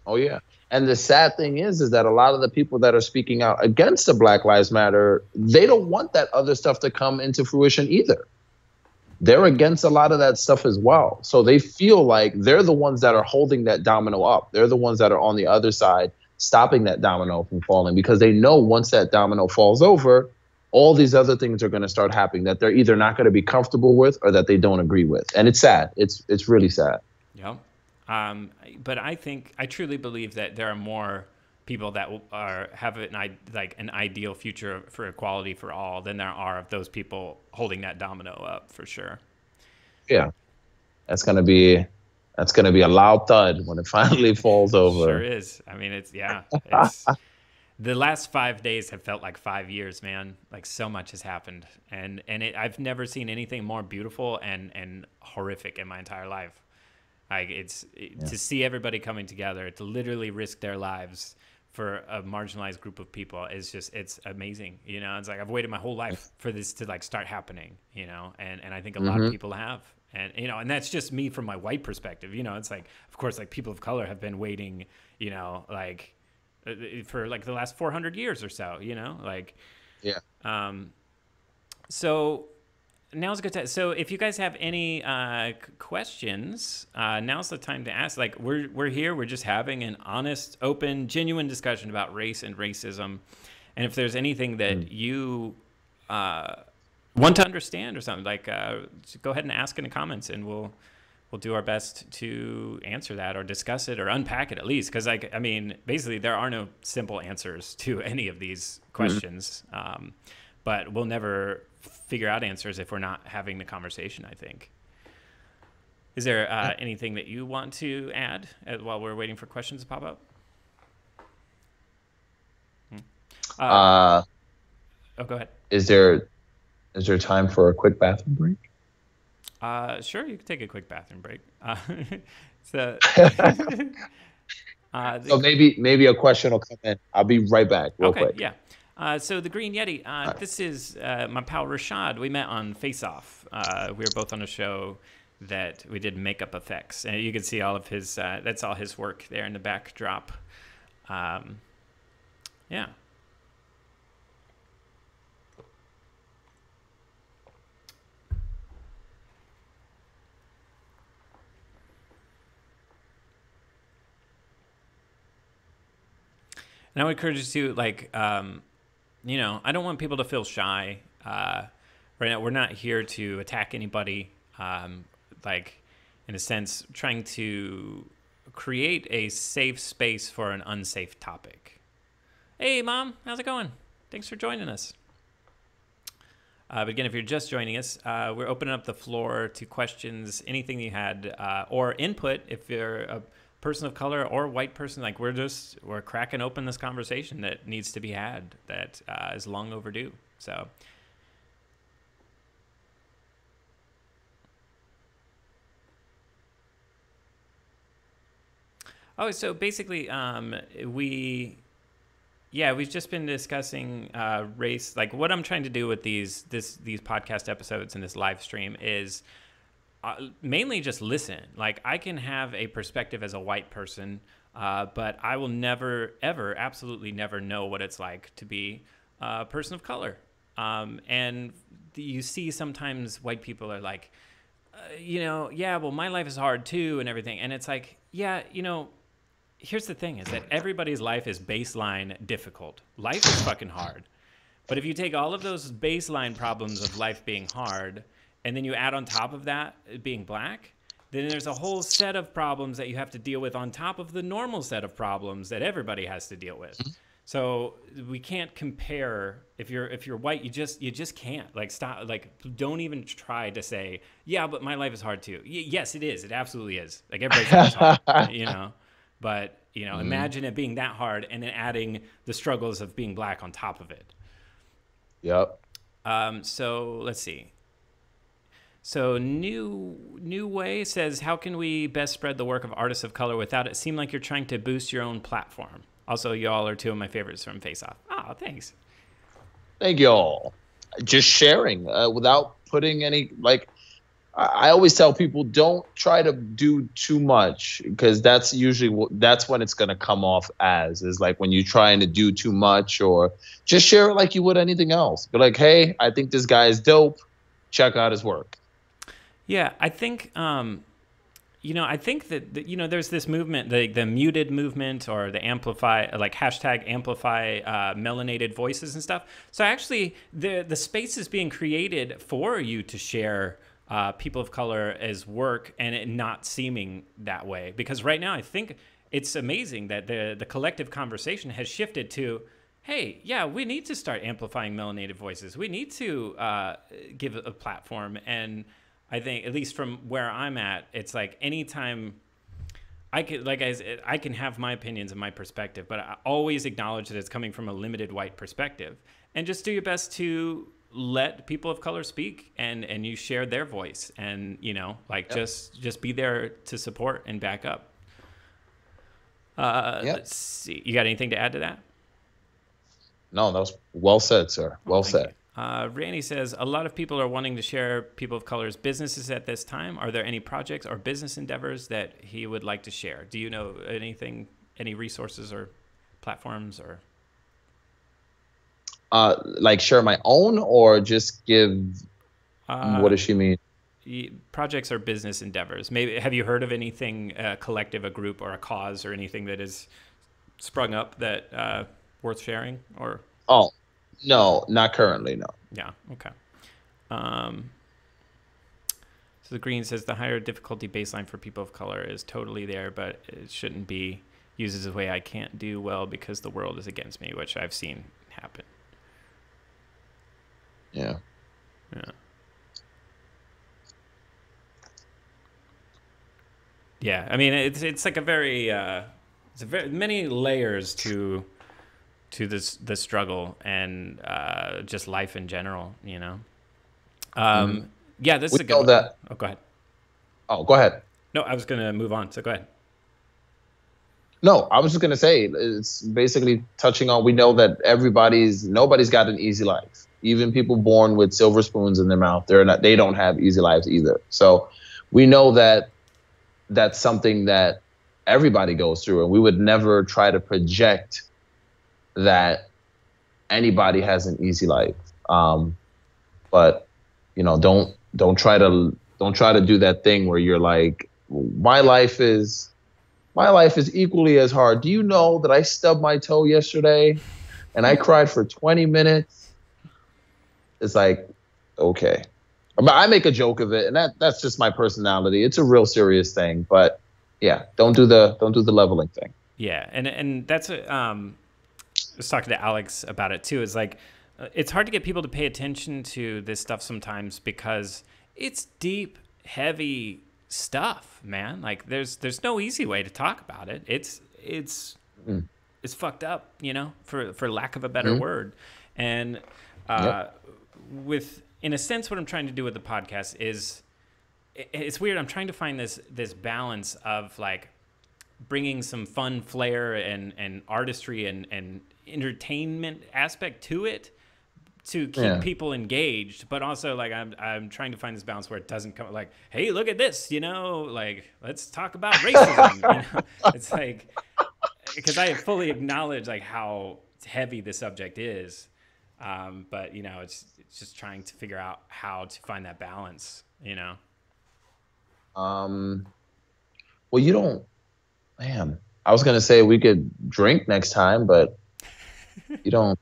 Oh, yeah. And the sad thing is that a lot of the people that are speaking out against the Black Lives Matter, they don't want that other stuff to come into fruition either. They're against a lot of that stuff as well. So they feel like they're the ones that are holding that domino up. They're the ones that are on the other side, stopping that domino from falling, because they know once that domino falls over, all these other things are going to start happening that they're either not going to be comfortable with or that they don't agree with. And it's sad. It's really sad. Yeah. But I truly believe that there are more people that have an ideal future for equality for all than there are of those people holding that domino up, for sure. Yeah, that's gonna be a loud thud when it finally falls over. Sure is. I mean, it's the last 5 days have felt like 5 years, man. Like so much has happened, and I've never seen anything more beautiful and horrific in my entire life. Like to see everybody coming together to literally risk their lives for a marginalized group of people is just, it's amazing. You know, it's like I've waited my whole life for this to like start happening, you know, and I think a lot of people have. And, you know, and that's just me from my white perspective. You know, it's like, of course, like people of color have been waiting, you know, like for like the last 400 years or so, you know, like, yeah. So now's a good time. So if you guys have any questions, now's the time to ask. Like we're here. We're just having an honest, open, genuine discussion about race and racism. And if there's anything that you want to understand or something, like go ahead and ask in the comments, and we'll do our best to answer that or discuss it or unpack it at least. Because like I mean, basically there are no simple answers to any of these questions. But we'll never figure out answers if we're not having the conversation, I think. Is there anything that you want to add while we're waiting for questions to pop up? Go ahead. Is there time for a quick bathroom break? Sure, you can take a quick bathroom break. So maybe a question will come in. I'll be right back real quick. Yeah. So the Green Yeti, this is my pal Rashaad. We met on Face Off. We were both on a show that we did makeup effects. And you can see all of his, that's all his work there in the backdrop. Yeah. And I would encourage you to, like, you know, I don't want people to feel shy. Right now, we're not here to attack anybody. Like, in a sense, trying to create a safe space for an unsafe topic. Hey, Mom, how's it going? Thanks for joining us. But again, if you're just joining us, we're opening up the floor to questions, anything you had, or input if you're a person of color or white person. Like we're cracking open this conversation that needs to be had, that is long overdue. So so basically we've just been discussing race. Like what I'm trying to do with these podcast episodes and this live stream is mainly just listen. Like I can have a perspective as a white person, but I will never, ever, absolutely never know what it's like to be person of color. And you see sometimes white people are like, yeah, well, my life is hard too and everything. And it's like, yeah, here's the thing is that everybody's life is baseline difficult. Life is fucking hard. But if you take all of those baseline problems of life being hard, and then you add on top of that being black, then there's a whole set of problems that you have to deal with on top of the normal set of problems that everybody has to deal with. So we can't compare. If you're white, you just can't. Like, stop. Like, don't even try to say, yeah, but my life is hard too. Yes, it is. It absolutely is. Like, everybody's life is hard, But imagine it being that hard, and then adding the struggles of being black on top of it. Yep. So let's see. So New Way says, how can we best spread the work of artists of color without it seem like you're trying to boost your own platform? Also, y'all are two of my favorites from Face Off. Oh, thanks. Thank y'all. Just sharing without putting any, like, I always tell people, don't try to do too much, because that's when it's going to come off is like when you're trying to do too much, or just share it like you would anything else. Be like, hey, I think this guy is dope. Check out his work. Yeah, I think, I think that, there's this movement, the muted movement, or the amplify, like hashtag amplify melanated voices and stuff. So actually, the space is being created for you to share people of color as work, and it not seeming that way. Because right now, I think it's amazing that the collective conversation has shifted to, hey, yeah, we need to start amplifying melanated voices. We need to give a platform. And I think, at least from where I'm at, it's like anytime I can have my opinions and my perspective, but I always acknowledge that it's coming from a limited white perspective, and just do your best to let people of color speak, and you share their voice, and just be there to support and back up. Let's see. You got anything to add to that? No, that was well said, sir. Well said. Randy says, a lot of people are wanting to share people of color's businesses at this time. Are there any projects or business endeavors that he would like to share? Do you know anything, any resources or platforms, or? Like share my own, or just give, what does she mean? Projects or business endeavors. Maybe, have you heard of anything, collective, a group, or a cause, or anything that has sprung up that worth sharing? Or no, not currently, no. Yeah, okay. So the Green says the higher difficulty baseline for people of color is totally there, but it shouldn't be used as a way I can't do well because the world is against me, which I've seen happen. Yeah. Yeah, I mean, it's like a very many layers to the struggle, and just life in general, Yeah, this is a good one. Oh, go ahead. Oh, go ahead. No, I was going to move on, so go ahead. No, I was just going to say, it's basically touching on, we know that nobody's got an easy life. Even people born with silver spoons in their mouth, they don't have easy lives either. So we know that that's something that everybody goes through, and we would never try to project that anybody has an easy life. But don't try to do that thing where you're like, my life is equally as hard. Do you know that I stubbed my toe yesterday and I cried for 20 minutes? It's like, okay. But I make a joke of it, and that's just my personality. It's a real serious thing, but yeah, don't do the leveling thing. Yeah, and that's I was talking to Alex about it too. Is like, it's hard to get people to pay attention to this stuff sometimes because it's deep, heavy stuff, man. Like, there's no easy way to talk about it. It's fucked up, for lack of a better word. And in a sense, what I'm trying to do with the podcast is, it's weird. I'm trying to find this balance of like bringing some fun flair and artistry and entertainment aspect to it to keep people engaged, but also like I'm trying to find this balance where it doesn't come like, hey, look at this, like, let's talk about racism. It's like, because I fully acknowledge like how heavy the subject is, But it's just trying to figure out how to find that balance. Um, well, you don't, man. I was gonna say we could drink next time, but you don't.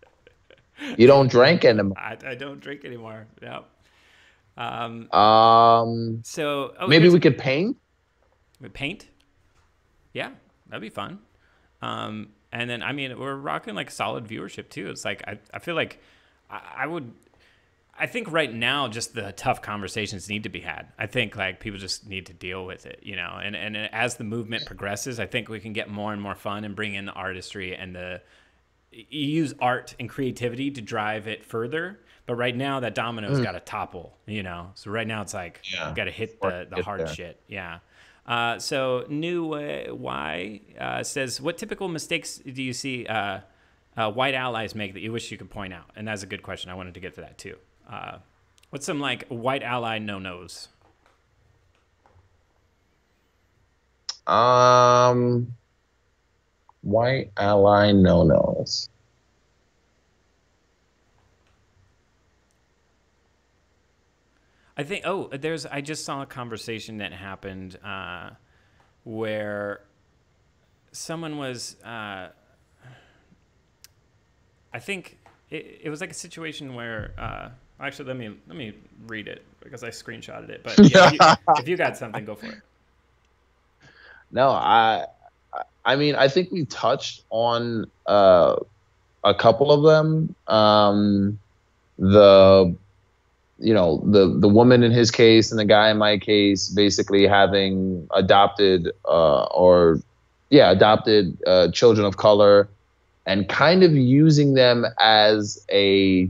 You don't drink anymore. I don't drink anymore. Yeah. So, Maybe we could paint. we paint. Yeah, that'd be fun. And then, I mean, we're rocking like solid viewership too. It's like, I feel like I think right now, just the tough conversations need to be had. I think like people just need to deal with it, and as the movement progresses, I think we can get more and more fun and bring in the artistry and use art and creativity to drive it further. But right now that domino's got to topple, So right now it's like, you got to hit the hard shit. Yeah. So New Y says, what typical mistakes do you see white allies make that you wish you could point out? And that's a good question. I wanted to get to that too. What's some like white ally no-nos? White ally no-nos. I think, I just saw a conversation that happened where someone was, I think it was like a situation where, actually, let me read it because I screenshotted it. But yeah, if you got something, go for it. No, I mean, I think we touched on a couple of them. The woman in his case and the guy in my case basically having adopted children of color and kind of using them as I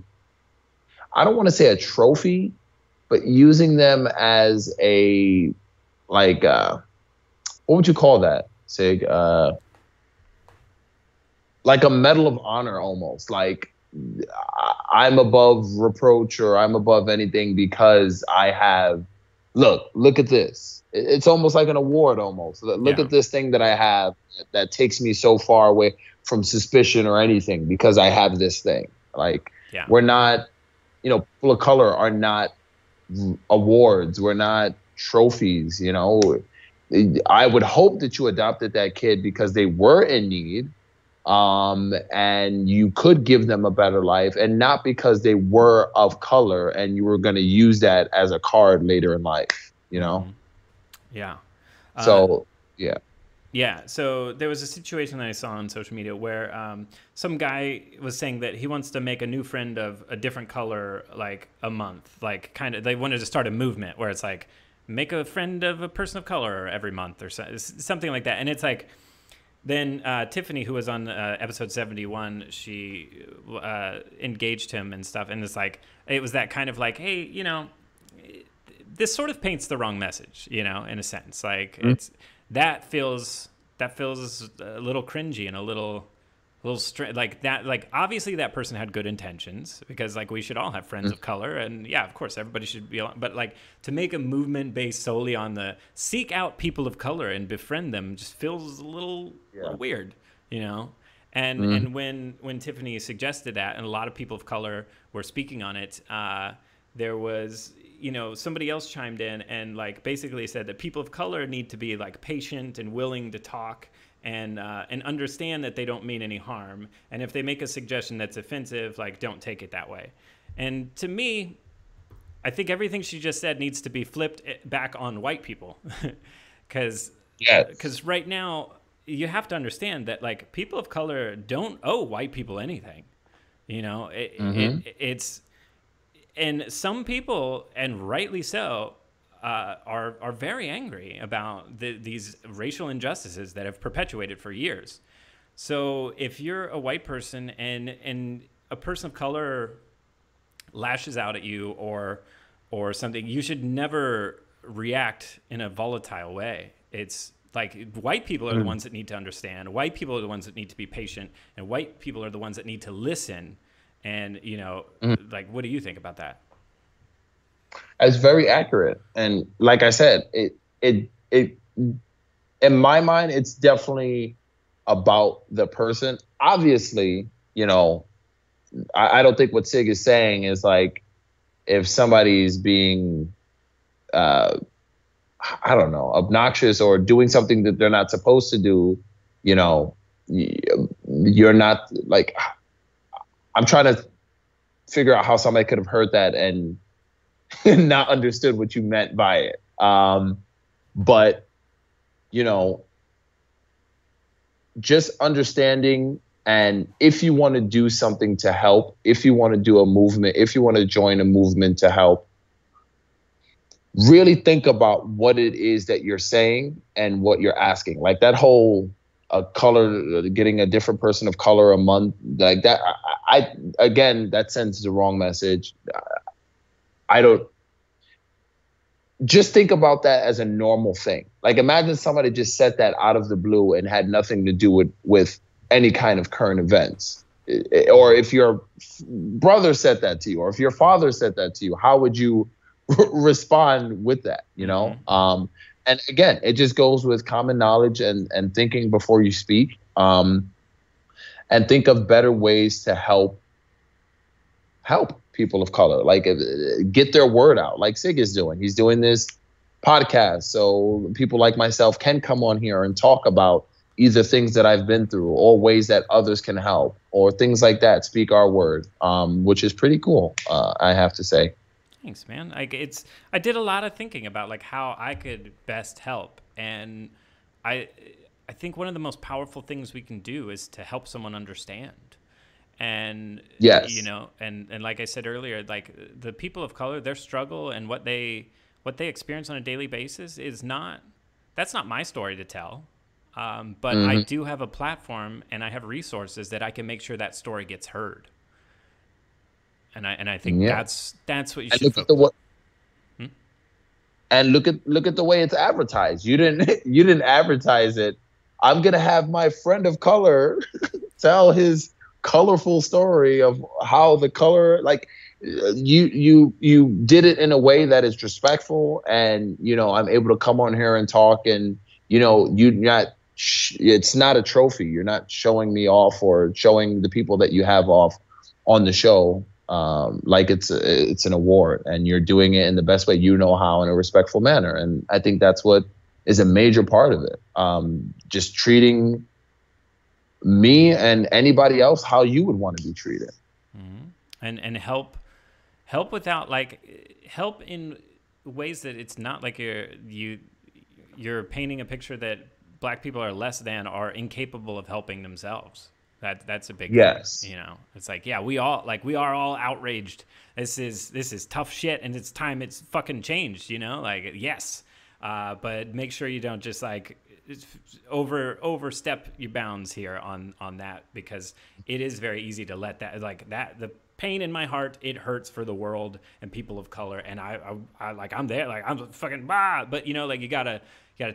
don't want to say a trophy, but using them as what would you call that, Cig? Like a medal of honor almost. Like, I'm above reproach or I'm above anything because I have, look at this. It's almost like an award almost. Look at this thing that I have that takes me so far away from suspicion or anything because I have this thing. Like, we're not, people of color are not awards. We're not trophies, I would hope that you adopted that kid because they were in need. And you could give them a better life and not because they were of color and you were going to use that as a card later in life, Mm-hmm. Yeah. So, yeah. Yeah. So there was a situation that I saw on social media where some guy was saying that he wants to make a new friend of a different color, like a month, like kind of, they wanted to start a movement where it's like, make a friend of a person of color every month or something like that. And it's like, then Tiffany, who was on episode 71, she engaged him and stuff. And it's like, it was that kind of like, hey, this sort of paints the wrong message, in a sense. Like, that feels a little cringy and a little like that. Like, obviously that person had good intentions because like we should all have friends of color. And yeah, of course, everybody should be, but like to make a movement based solely on seek out people of color and befriend them just feels a little weird, And when Tiffany suggested that, and a lot of people of color were speaking on it, there was, somebody else chimed in and like basically said that people of color need to be like patient and willing to talk and understand that they don't mean any harm. And if they make a suggestion that's offensive, like, don't take it that way. And to me, I think everything she just said needs to be flipped back on white people. Because right now, you have to understand that, like, people of color don't owe white people anything. It's... And some people, and rightly so, are very angry about these racial injustices that have perpetuated for years. So if you're a white person and a person of color lashes out at you or something, you should never react in a volatile way. It's like white people are the ones that need to understand. White people are the ones that need to be patient, and white people are the ones that need to listen. And like, what do you think about that? It's very accurate, and like I said, it in my mind, it's definitely about the person. Obviously, I don't think what Cig is saying is like if somebody's being I don't know, obnoxious or doing something that they're not supposed to do, you know, you're not like, I'm trying to figure out how somebody could have heard that and not understood what you meant by it. But, you know, just understanding, and if you want to do something to help, if you want to do a movement, if you want to join a movement to help, really think about what it is that you're saying and what you're asking. Like that whole color, getting a different person of color a month, like that. Again, that sends the wrong message. I don't. Just think about that as a normal thing. Like imagine somebody just said that out of the blue and had nothing to do with any kind of current events. Or if your brother said that to you, or if your father said that to you, how would you respond with that, you know? And again, it just goes with common knowledge and thinking before you speak, and think of better ways to help people of color, like get their word out, like Cig is doing. He's doing this podcast so people like myself can come on here and talk about either things that I've been through or ways that others can help or things like that. Speak our word, which is pretty cool, I have to say. Thanks, man. I did a lot of thinking about like how I could best help, and I think one of the most powerful things we can do is to help someone understand. And yes, you know, and like I said earlier, like the people of color, their struggle and what they experience on a daily basis that's not my story to tell. But I do have a platform and I have resources that I can make sure that story gets heard. And I think that's what you should focus on. And look at the way it's advertised. You didn't advertise it. I'm gonna have my friend of color tell his colorful story of how the color, like you did it in a way that is respectful, and you know I'm able to come on here and talk, and you know it's not a trophy. You're not showing me off or showing the people that you have off on the show like it's an award, and you're doing it in the best way you know how, in a respectful manner. And I think that's what is a major part of it. Just treating me and anybody else how you would want to be treated. And help without like help in ways that it's not like you're painting a picture that black people are less than or incapable of helping themselves. That's a big thing, you know. It's like, yeah, we are all outraged. This is tough shit, and it's time it's fucking changed, you know. Like, yes, but make sure you don't just like overstep your bounds here on that, because it is very easy to let that, like that, the pain in my heart, it hurts for the world and people of color, and I like I'm there, like I'm fucking but you know, like you gotta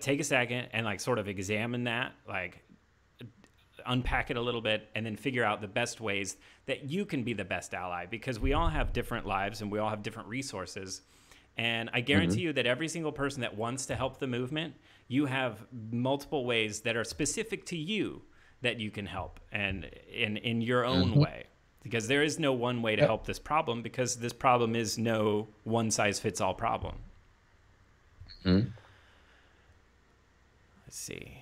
take a second and like sort of examine that, like unpack it a little bit, and then figure out the best ways that you can be the best ally, because we all have different lives and we all have different resources. And I guarantee you that every single person that wants to help the movement, you have multiple ways that are specific to you that you can help, and in your own way, because there is no one way to help this problem, because this problem is no one size fits all problem. Let's see.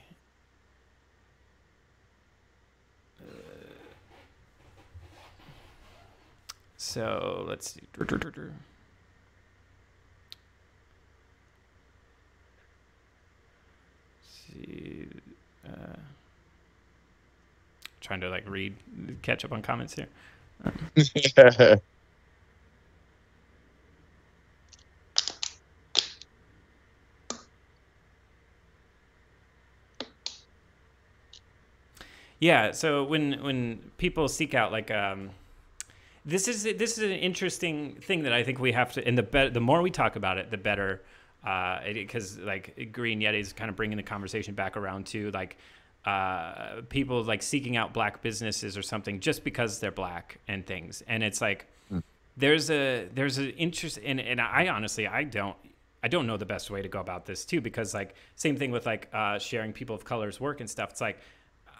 So let's see. Trying to like catch up on comments here. Yeah. So when people seek out like this is an interesting thing that I think we have to, and the more we talk about it, the better, because like Green Yeti is kind of bringing the conversation back around to like people like seeking out black businesses or something just because they're black and things, and it's like there's an interest in, and I honestly I don't know the best way to go about this too, because like same thing with like sharing people of color's work and stuff. It's like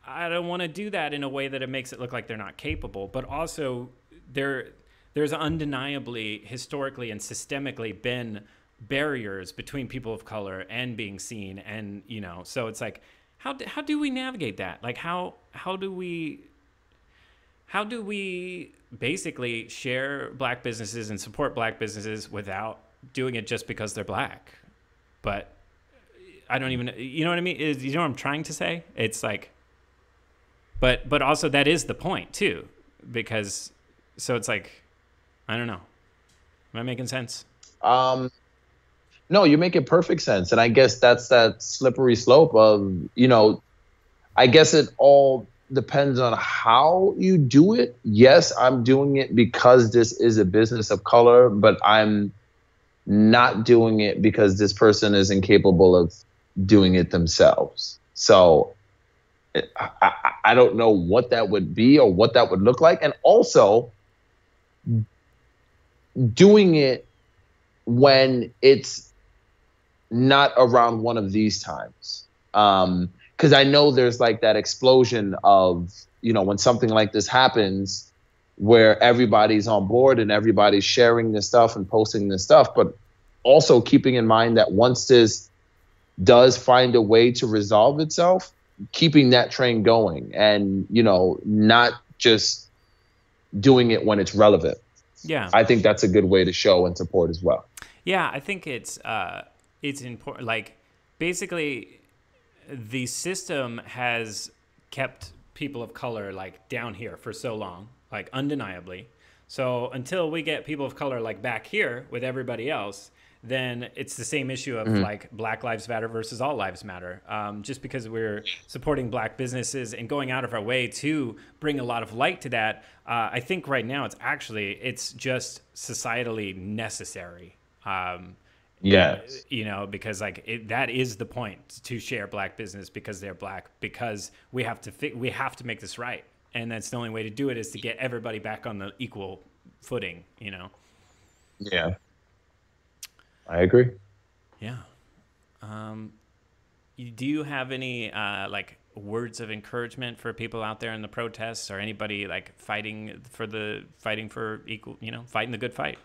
I don't want to do that in a way that it makes it look like they're not capable, but also there's undeniably, historically and systemically been barriers between people of color and being seen, and so it's like, how do we navigate that? Like, how do we basically share black businesses and support black businesses without doing it just because they're black? But I don't even, you know what I mean? You know what I'm trying to say? It's like, but also that is the point too, because so it's like, I don't know. Am I making sense? No, you're making perfect sense. And I guess that's that slippery slope of, I guess it all depends on how you do it. Yes, I'm doing it because this is a business of color, but I'm not doing it because this person is incapable of doing it themselves. So I don't know what that would be or what that would look like. And also doing it when it's not around one of these times. Because I know there's like that explosion of, when something like this happens where everybody's on board and everybody's sharing this stuff and posting this stuff, but also keeping in mind that once this does find a way to resolve itself, keeping that train going and, not just doing it when it's relevant. Yeah. I think that's a good way to show and support as well. Yeah, I think it's important. Like, basically, the system has kept people of color like down here for so long, like undeniably. So until we get people of color like back here with everybody else, then it's the same issue of like Black Lives Matter versus All Lives Matter. Just because we're supporting black businesses and going out of our way to bring a lot of light to that, I think right now it's just societally necessary. Yes. Because like that is the point, to share black business because they're black, because we have to make this right, and that's the only way to do it, is to get everybody back on the equal footing. Yeah. I agree. Yeah. Do you have any like words of encouragement for people out there in the protests, or anybody like fighting for equal, fighting the good fight?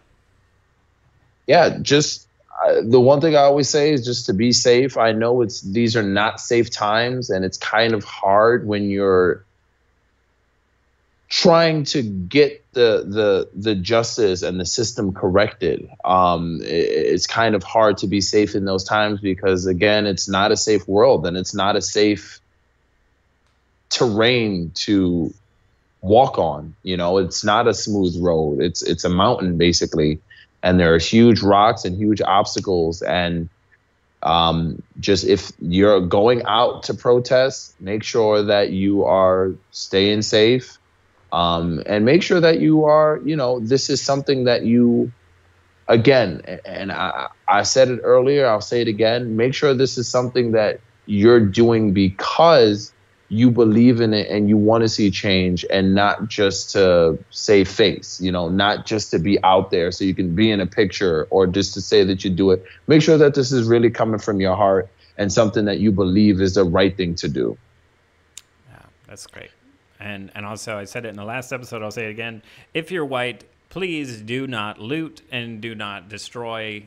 Yeah, just the one thing I always say is just to be safe. I know these are not safe times, and it's kind of hard when you're trying to get the justice and the system corrected. It's kind of hard to be safe in those times because, again, it's not a safe world, and it's not a safe terrain to walk on. It's not a smooth road. It's a mountain, basically. And there are huge rocks and huge obstacles. And just if you're going out to protest, make sure that you are staying safe. And make sure that you are, this is something that you, again, and I said it earlier, I'll say it again, make sure this is something that you're doing because you believe in it and you want to see change, and not just to save face, not just to be out there so you can be in a picture or just to say that you do it. Make sure that this is really coming from your heart and something that you believe is the right thing to do. Yeah, that's great. And also, I said it in the last episode, I'll say it again. If you're white, please do not loot and do not destroy.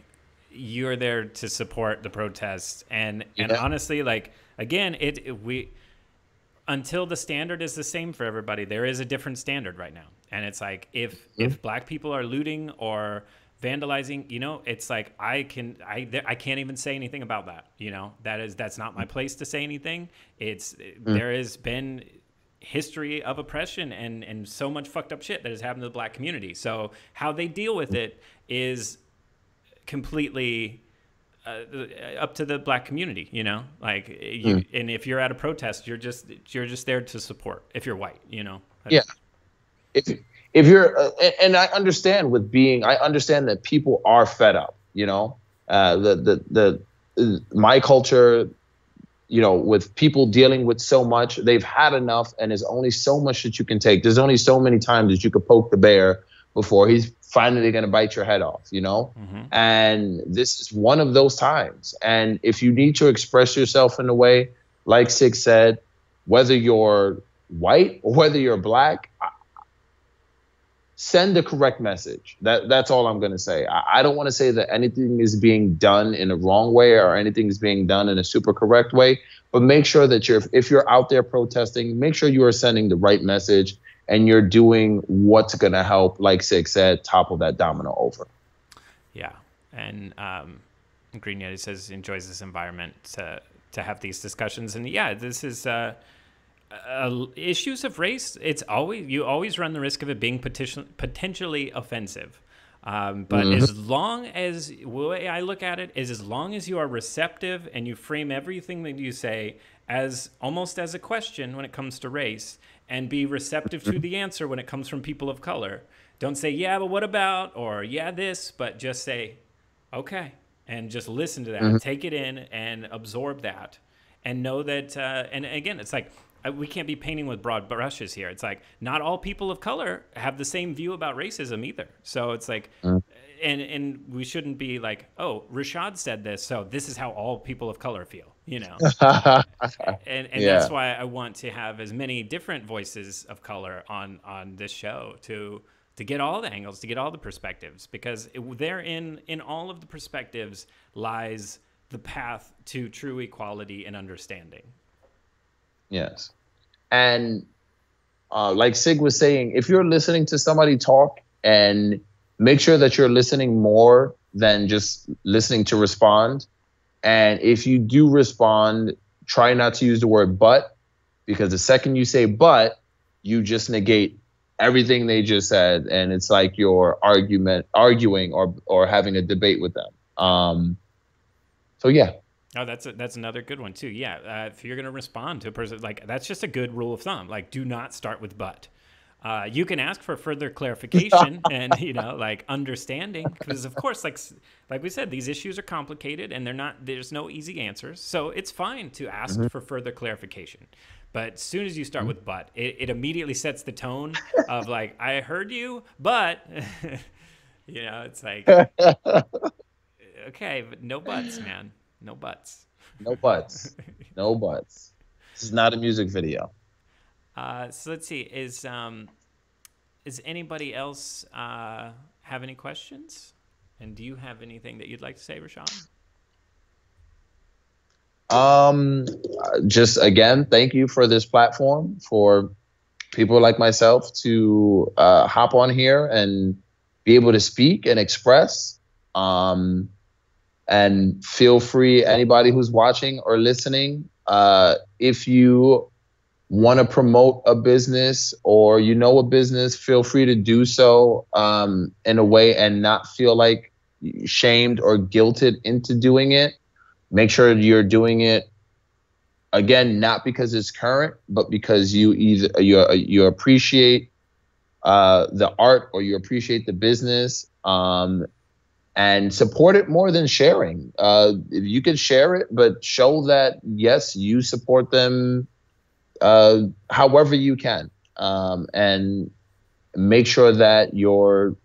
You're there to support the protests. And honestly, like, again, until the standard is the same for everybody, there is a different standard right now. And it's like, if black people are looting or vandalizing, it's like, I can't even say anything about that. That's not my place to say anything. There has been history of oppression and so much fucked up shit that has happened to the black community. So how they deal with it is completely up to the black community, like and if you're at a protest, you're just there to support if you're white, Yeah. If you're and I understand I understand that people are fed up, my culture, with people dealing with so much, they've had enough, and there's only so much that you can take. There's only so many times that you could poke the bear before he's finally going to bite your head off, And this is one of those times. And if you need to express yourself in a way, like Cig said, whether you're white or whether you're black, send the correct message. That's all I'm going to say. I don't want to say that anything is being done in a wrong way or anything is being done in a super correct way, but make sure that if you're out there protesting, make sure you are sending the right message and you're doing what's going to help, like Cig said, topple that domino over. Yeah. And Green Yeti says enjoys this environment to have these discussions. And yeah, this is issues of race. You always run the risk of it being potentially offensive. But as long as, the way I look at it is, as long as you are receptive and you frame everything that you say as almost as a question when it comes to race, and be receptive to the answer when it comes from people of color. Don't say, yeah, but what about, or yeah, this, but just say, okay, and just listen to that, take it in and absorb that, and know that, and again, it's like, we can't be painting with broad brushes here. It's like, not all people of color have the same view about racism either. So it's like, and we shouldn't be like, oh, Rashaad said this, so this is how all people of color feel, you know? and that's why I want to have as many different voices of color on this show to get all the angles, to get all the perspectives, because therein, in all of the perspectives lies the path to true equality and understanding. Yes. And like Cig was saying, if you're listening to somebody talk, and make sure that you're listening more than just listening to respond. And if you do respond, try not to use the word but, because the second you say but, you just negate everything they just said. And it's like you're arguing or having a debate with them. So yeah. Oh, that's another good one too. Yeah, if you're going to respond to a person, like, that's just a good rule of thumb. Like, do not start with but. You can ask for further clarification and, like, understanding, because of course, like we said, these issues are complicated and there's no easy answers. So it's fine to ask for further clarification. But as soon as you start with but, it immediately sets the tone of like, I heard you, but it's like, okay, but no buts, man. No buts. No buts. No buts. This is not a music video. So let's see. Is anybody else have any questions? And do you have anything that you'd like to say, Rashaad? Just again, thank you for this platform, for people like myself to hop on here and be able to speak and express. And feel free, anybody who's watching or listening, if you want to promote a business or a business, feel free to do so in a way and not feel like shamed or guilted into doing it. Make sure you're doing it, again, not because it's current, but because you appreciate the art, or you appreciate the business. And support it more than sharing. You can share it, but show that, yes, you support them however you can. And make sure that your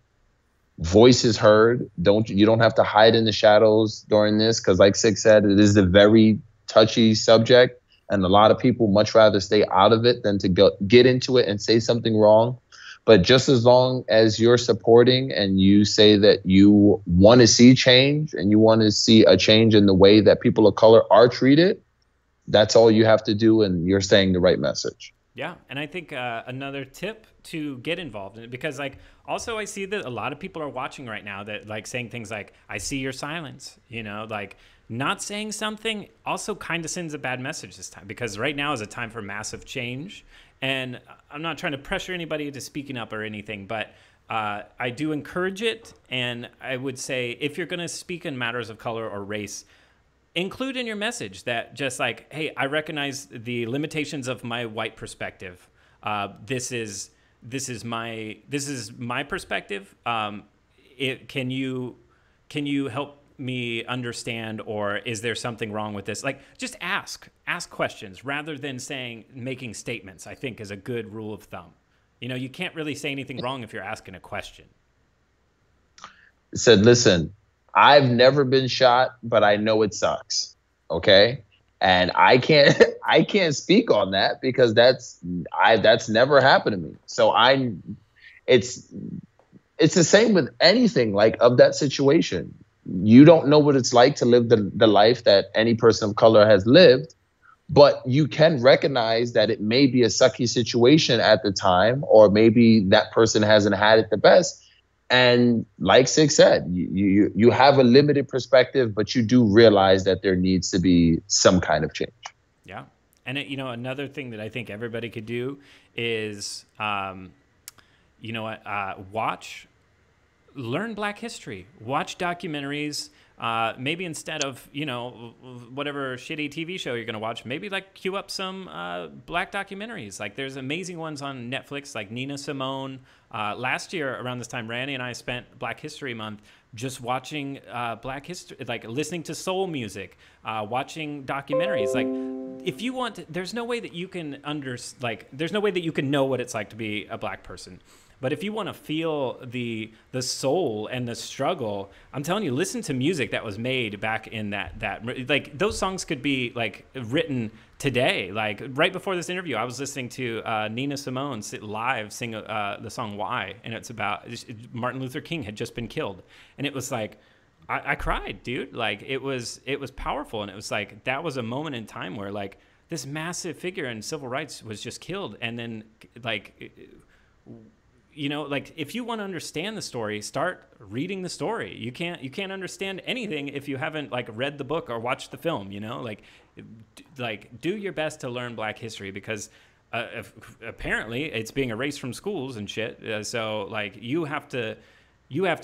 voice is heard. You don't have to hide in the shadows during this, because like Cig said, it is a very touchy subject, and a lot of people much rather stay out of it than to get into it and say something wrong. But just as long as you're supporting and you say that you want to see change and you want to see a change in the way that people of color are treated, that's all you have to do, and you're saying the right message. Yeah, and I think another tip to get involved in it, because like also I see that a lot of people are watching right now that like saying things like, I see your silence, like not saying something also kind of sends a bad message this time, because right now is a time for massive change. And I'm not trying to pressure anybody into speaking up or anything, but I do encourage it. And I would say, if you're going to speak in matters of color or race, include in your message that just like, hey, I recognize the limitations of my white perspective. This is my perspective. Can you help me understand, or is there something wrong with this? Like, just ask questions rather than making statements, I think, is a good rule of thumb. You can't really say anything wrong if you're asking a question. Said, listen, I've never been shot, but I know it sucks. Okay. And I can't speak on that, because that's never happened to me. So it's it's the same with anything like of that situation. You don't know what it's like to live the life that any person of color has lived, but you can recognize that it may be a sucky situation at the time, or maybe that person hasn't had it the best. And like Cig said, you have a limited perspective, but you do realize that there needs to be some kind of change. Yeah. And, another thing that I think everybody could do is, learn Black history, watch documentaries. Maybe instead of, whatever shitty TV show you're going to watch, maybe like queue up some Black documentaries. Like there's amazing ones on Netflix, like Nina Simone. Last year around this time, Randy and I spent Black History Month just watching Black history, like listening to soul music, watching documentaries. Like if you want, there's no way that you can there's no way that you can know what it's like to be a Black person. But if you want to feel the soul and the struggle, I'm telling you, listen to music that was made back in that like those songs could be like written today. Like right before this interview, I was listening to Nina Simone live sing the song "Why," and it's about Martin Luther King had just been killed, and it was like I cried, dude. Like it was powerful, and it was like that was a moment in time where like this massive figure in civil rights was just killed, and then like. Like if you want to understand the story, start reading the story. You can't understand anything if you haven't like read the book or watched the film. Like do your best to learn Black history, because apparently it's being erased from schools and shit. So like you have to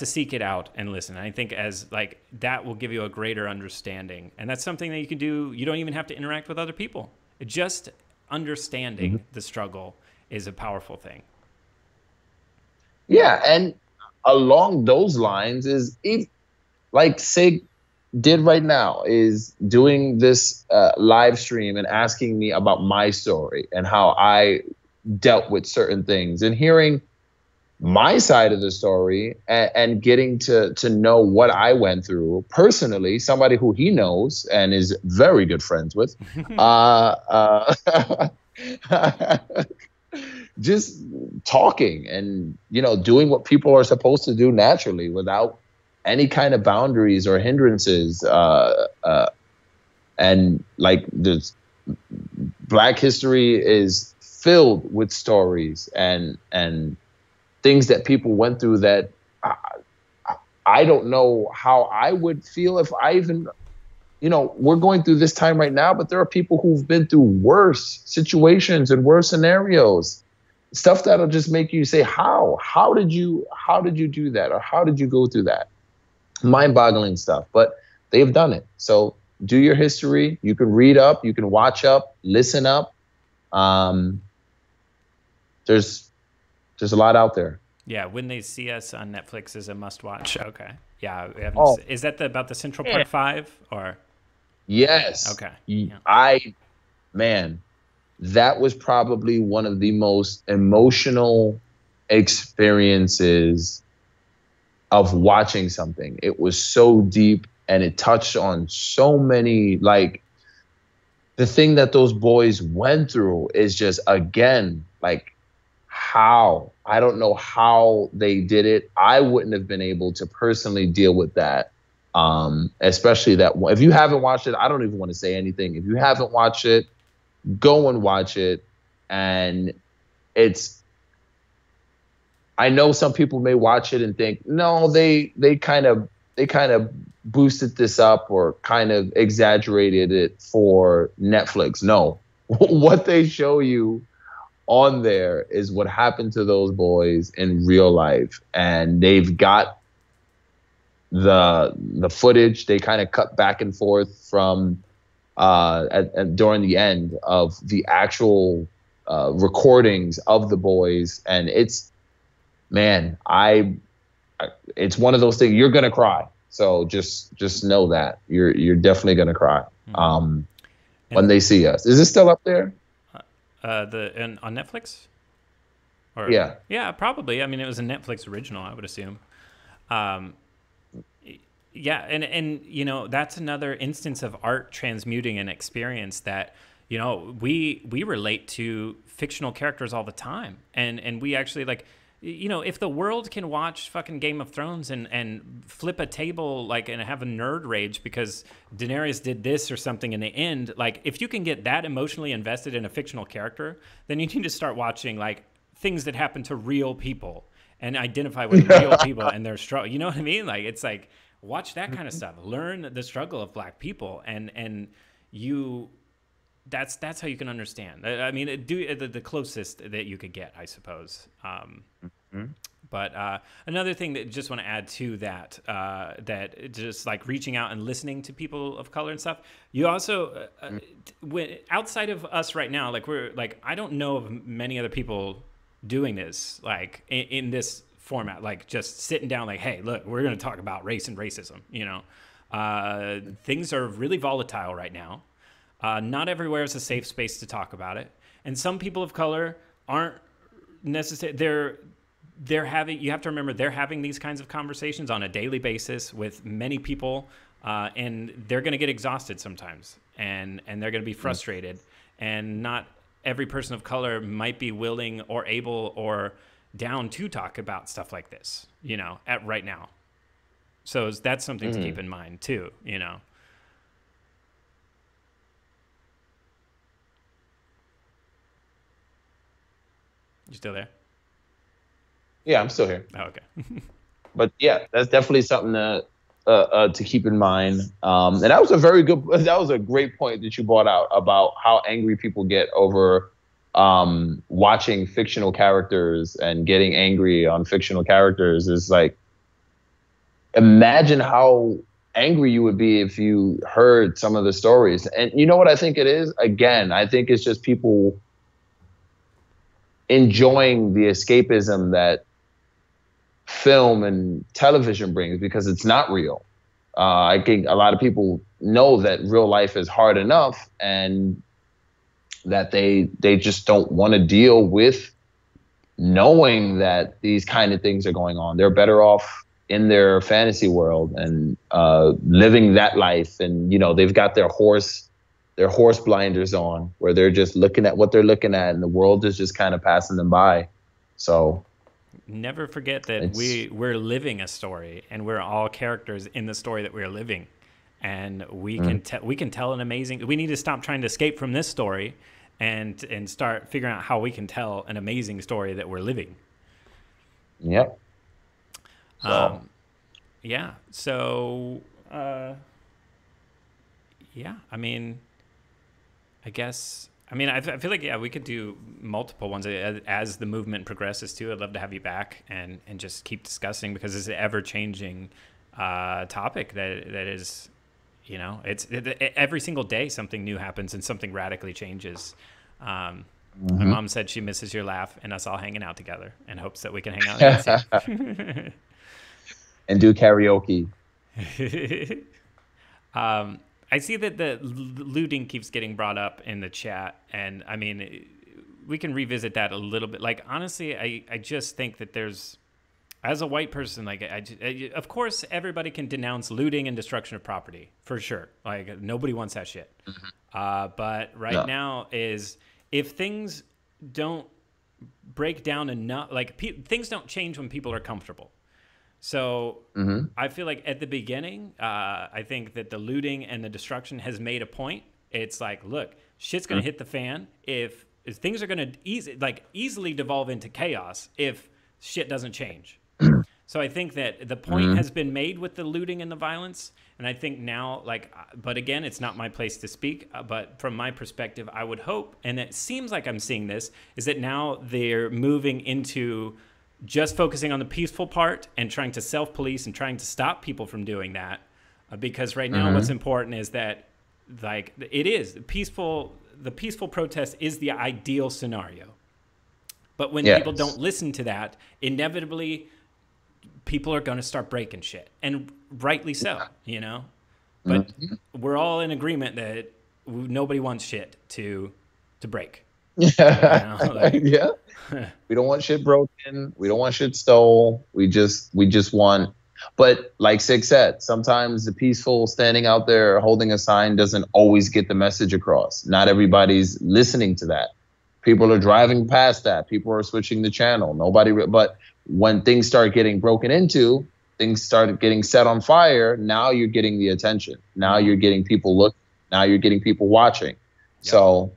seek it out and listen. And I think as like that will give you a greater understanding, and that's something that you can do. You don't even have to interact with other people. Just understanding the struggle is a powerful thing. Yeah, and along those lines is like Cig did right now, is doing this live stream and asking me about my story and how I dealt with certain things, and hearing my side of the story and getting to know what I went through personally, somebody who he knows and is very good friends with. Just talking and, doing what people are supposed to do naturally without any kind of boundaries or hindrances. And like this Black history is filled with stories and things that people went through that I don't know how I would feel if I even, we're going through this time right now, but there are people who've been through worse situations and worse scenarios. Stuff that'll just make you say, how did you do that? Or how did you go through that? Mind-boggling stuff, but they've done it. So do your history. You can read up, you can watch up, listen up. There's a lot out there. Yeah, When They See Us on Netflix is a must-watch. Okay. Yeah, is that about the Central Park 5 or? Yes. Okay. Yeah. That was probably one of the most emotional experiences of watching something. It was so deep and it touched on so many, like the thing that those boys went through is just, again, like I don't know how they did it. I wouldn't have been able to personally deal with that. Especially that one. If you haven't watched it, I don't even want to say anything. If you haven't watched it, go and watch it. And I know some people may watch it and think, no, they kind of boosted this up or kind of exaggerated it for Netflix. No, what they show you on there is what happened to those boys in real life. And they've got the footage. They kind of cut back and forth from during the end of the actual recordings of the boys, and it's one of those things you're gonna cry. So just know that you're definitely gonna cry. When They See Us. Is it still up there? On Netflix? Or, yeah, probably. I mean, it was a Netflix original, I would assume. Yeah, and that's another instance of art transmuting an experience that we relate to fictional characters all the time, and we actually like you know, if the world can watch fucking Game of Thrones and flip a table, like, and have a nerd rage because Daenerys did this or something in the end, like, if you can get that emotionally invested in a fictional character, then you need to start watching, like, things that happen to real people and identify with real people and their struggle. You know what I mean? Like, it's like, watch that kind of stuff. Learn the struggle of Black people, and you... That's how you can understand. I mean, do the closest that you could get, I suppose. But another thing that just want to add to that, that just like reaching out and listening to people of color and stuff. You also, outside of us right now, like I don't know of many other people doing this, like in this format, like just sitting down, like, hey, look, we're going to talk about race and racism. You know, things are really volatile right now. Not everywhere is a safe space to talk about it, and some people of color aren't necessarily. They're having. You have to remember they're having these kinds of conversations on a daily basis with many people, and they're going to get exhausted sometimes, and they're going to be frustrated, and not every person of color might be willing or able or down to talk about stuff like this. You know, at right now. So that's something to keep in mind too. You know. You still there? Yeah, I'm still here. Oh, okay. But yeah, that's definitely something to keep in mind. And that was a great point that you brought out about how angry people get over watching fictional characters and getting angry on fictional characters. Is like, imagine how angry you would be if you heard some of the stories. And you know what I think it is? Again, I think it's just people enjoying the escapism that film and television brings, because it's not real. I think a lot of people know that real life is hard enough, and that they just don't want to deal with knowing that these kind of things are going on. They're better off in their fantasy world and living that life. And, you know, they've got their horse blinders on, where they're just looking at what they're looking at, and the world is just kind of passing them by. So never forget that we're living a story, and we're all characters in the story that we're living, and we can tell an amazing. We need to stop trying to escape from this story, and start figuring out how we can tell an amazing story that we're living. Yep. So. Yeah. So. Yeah. I mean. I guess, I feel like, yeah, we could do multiple ones as the movement progresses too. I'd love to have you back and just keep discussing, because it's an ever-changing topic that is, you know, every single day something new happens and something radically changes. My mom said she misses your laugh and us all hanging out together, and hopes that we can hang out again. And do karaoke. I see that the looting keeps getting brought up in the chat, and I mean, we can revisit that a little bit. Like, honestly, I just think that there's, as a white person, like, of course, everybody can denounce looting and destruction of property, for sure. Like, nobody wants that shit. But right now is, if things don't break down enough, like, things don't change when people are comfortable. So I feel like at the beginning, I think that the looting and the destruction has made a point. It's like, look, shit's going to hit the fan if things are going to easily devolve into chaos if shit doesn't change. So I think that the point has been made with the looting and the violence. And I think now, like, but again, it's not my place to speak. But from my perspective, I would hope, and it seems like I'm seeing this, is that now they're moving into just focusing on the peaceful part and trying to self-police and trying to stop people from doing that. Because right now what's important is that, like, the peaceful protest is the ideal scenario. But when people don't listen to that, inevitably people are going to start breaking shit. And rightly so, you know? But we're all in agreement that nobody wants shit to break. Yeah. You know, like, yeah. We don't want shit broken. We don't want shit stole. We just want. But like Cig said, sometimes the peaceful standing out there holding a sign doesn't always get the message across. Not everybody's listening to that. People are driving past that. People are switching the channel. But when things start getting broken into, things start getting set on fire. Now you're getting the attention. Now you're getting people looking. Now you're getting people watching. Yep. So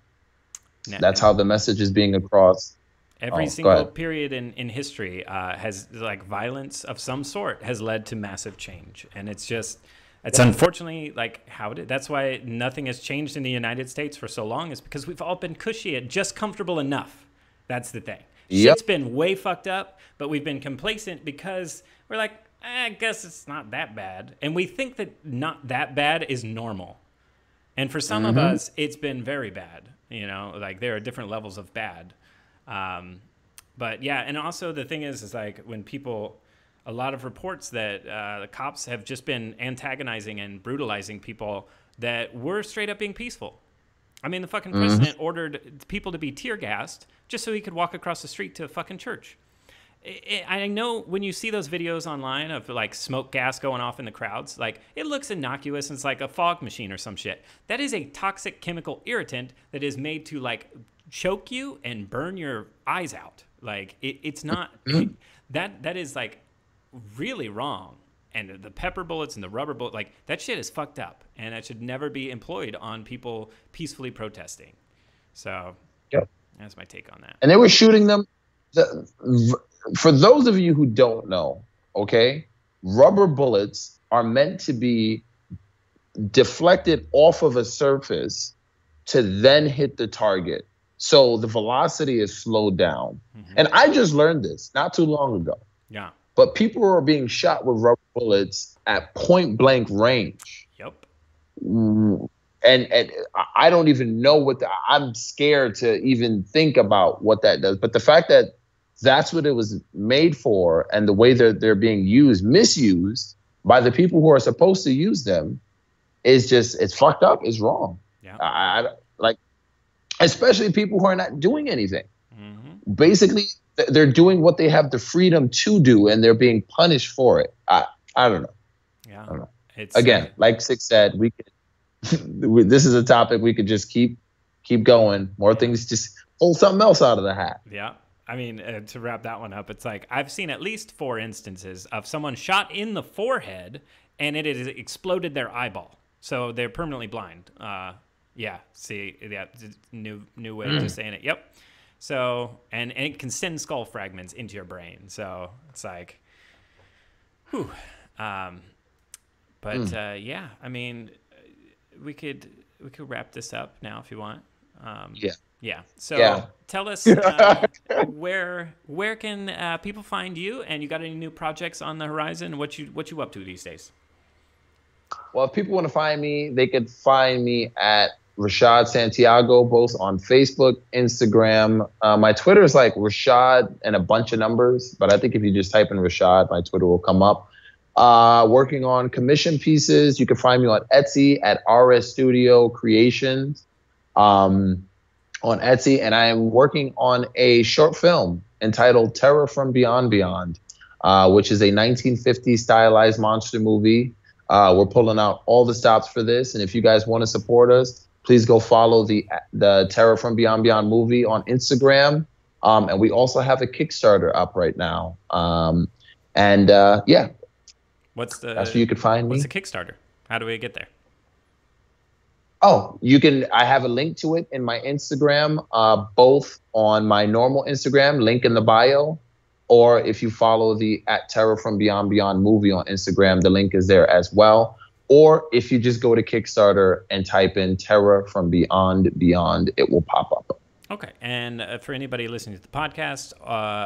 that's how the message is being across. Every single period in history has, like, violence of some sort has led to massive change. And it's unfortunately like how it is. That's why nothing has changed in the United States for so long, is because we've all been cushy and just comfortable enough. That's the thing. Yep. Shit's been way fucked up, but we've been complacent because we're like, I guess it's not that bad. And we think that not that bad is normal. And for some of us, it's been very bad. You know, like, there are different levels of bad. But yeah, and also the thing is like, when a lot of reports that the cops have just been antagonizing and brutalizing people that were straight up being peaceful. I mean, the fucking president ordered people to be tear gassed just so he could walk across the street to a fucking church. I know when you see those videos online of, like, smoke gas going off in the crowds, like, it looks innocuous and it's like a fog machine or some shit. That is a toxic chemical irritant that is made to, like, choke you and burn your eyes out. Like, it's not that is, like, really wrong. And the pepper bullets and the rubber bullet, like, that shit is fucked up, and that should never be employed on people peacefully protesting. So that's my take on that. And they were shooting them. For those of you who don't know, okay, rubber bullets are meant to be deflected off of a surface to then hit the target. So the velocity is slowed down. And I just learned this not too long ago. Yeah. But people are being shot with rubber bullets at point blank range. Yep. And I don't even know I'm scared to even think about what that does. But the fact that that's what it was made for, and the way they're being misused by the people who are supposed to use them, is it's fucked up. It's wrong. Yeah. Especially people who are not doing anything. Basically, they're doing what they have the freedom to do, and they're being punished for it. I don't know. Yeah. I don't know. Again, like Cig said, this is a topic we could just keep going. More things, just pull something else out of the hat. Yeah. I mean, to wrap that one up, it's like, I've seen at least 4 instances of someone shot in the forehead and it has exploded their eyeball. So they're permanently blind. Yeah. See, yeah, new way of saying it. Yep. So, and it can send skull fragments into your brain. So it's like, whew. Yeah, I mean, we could wrap this up now if you want. Yeah. So tell us where can people find you, and you got any new projects on the horizon? What you up to these days? Well, if people want to find me, they could find me at Rashaad Santiago, both on Facebook, Instagram. My Twitter is like Rashaad and a bunch of numbers, but I think if you just type in Rashaad, my Twitter will come up. Working on commission pieces. You can find me on Etsy at RS Studio Creations on Etsy. And I am working on a short film entitled Terror from Beyond, which is a 1950s stylized monster movie. We're pulling out all the stops for this. And if you guys want to support us, please go follow the Terror from Beyond movie on Instagram. And we also have a Kickstarter up right now. Yeah. That's where you can find me. What's the Kickstarter? How do we get there? Oh, I have a link to it in my Instagram, both on my normal Instagram, link in the bio, or if you follow the @Terror from Beyond movie on Instagram, the link is there as well. Or if you just go to Kickstarter and type in Terror from Beyond, it will pop up. Okay, and for anybody listening to the podcast,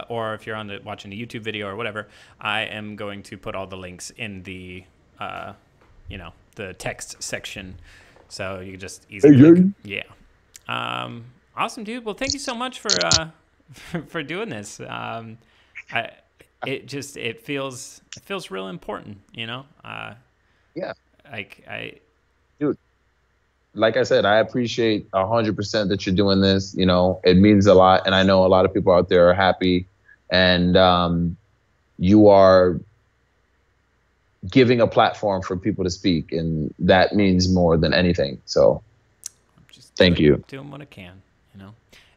or if you're watching the YouTube video or whatever, I am going to put all the links in the, the text section, so you can just easily. Yeah. Awesome, dude. Well, thank you so much for doing this. It feels real important, Yeah. Dude. Like I said, I appreciate 100% that you're doing this. It means a lot. And I know a lot of people out there are happy. And you are giving a platform for people to speak. And that means more than anything. So thank you. Doing what I can,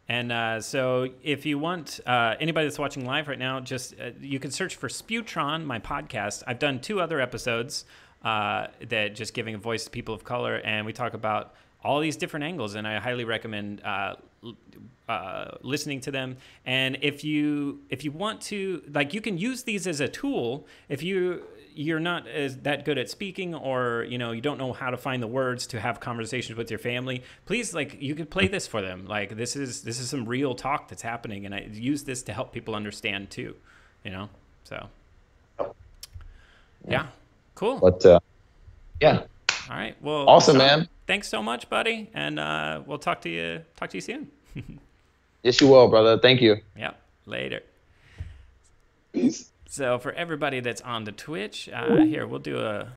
And so if you want, anybody that's watching live right now, just you can search for Spewtron, my podcast. I've done 2 other episodes that just giving a voice to people of color, and we talk about all these different angles, and I highly recommend listening to them. And if you want to, like, you can use these as a tool if you're not that good at speaking, or you don't know how to find the words to have conversations with your family. Please, like, you could play this for them. Like, this is some real talk that's happening, and I use this to help people understand too. So yeah, cool. But yeah. All right. Well, awesome, Sean, man. Thanks so much, buddy, and we'll talk to you soon. Yes, you will, brother. Thank you. Yeah. Later. Peace. So for everybody that's on the Twitch, here we'll do a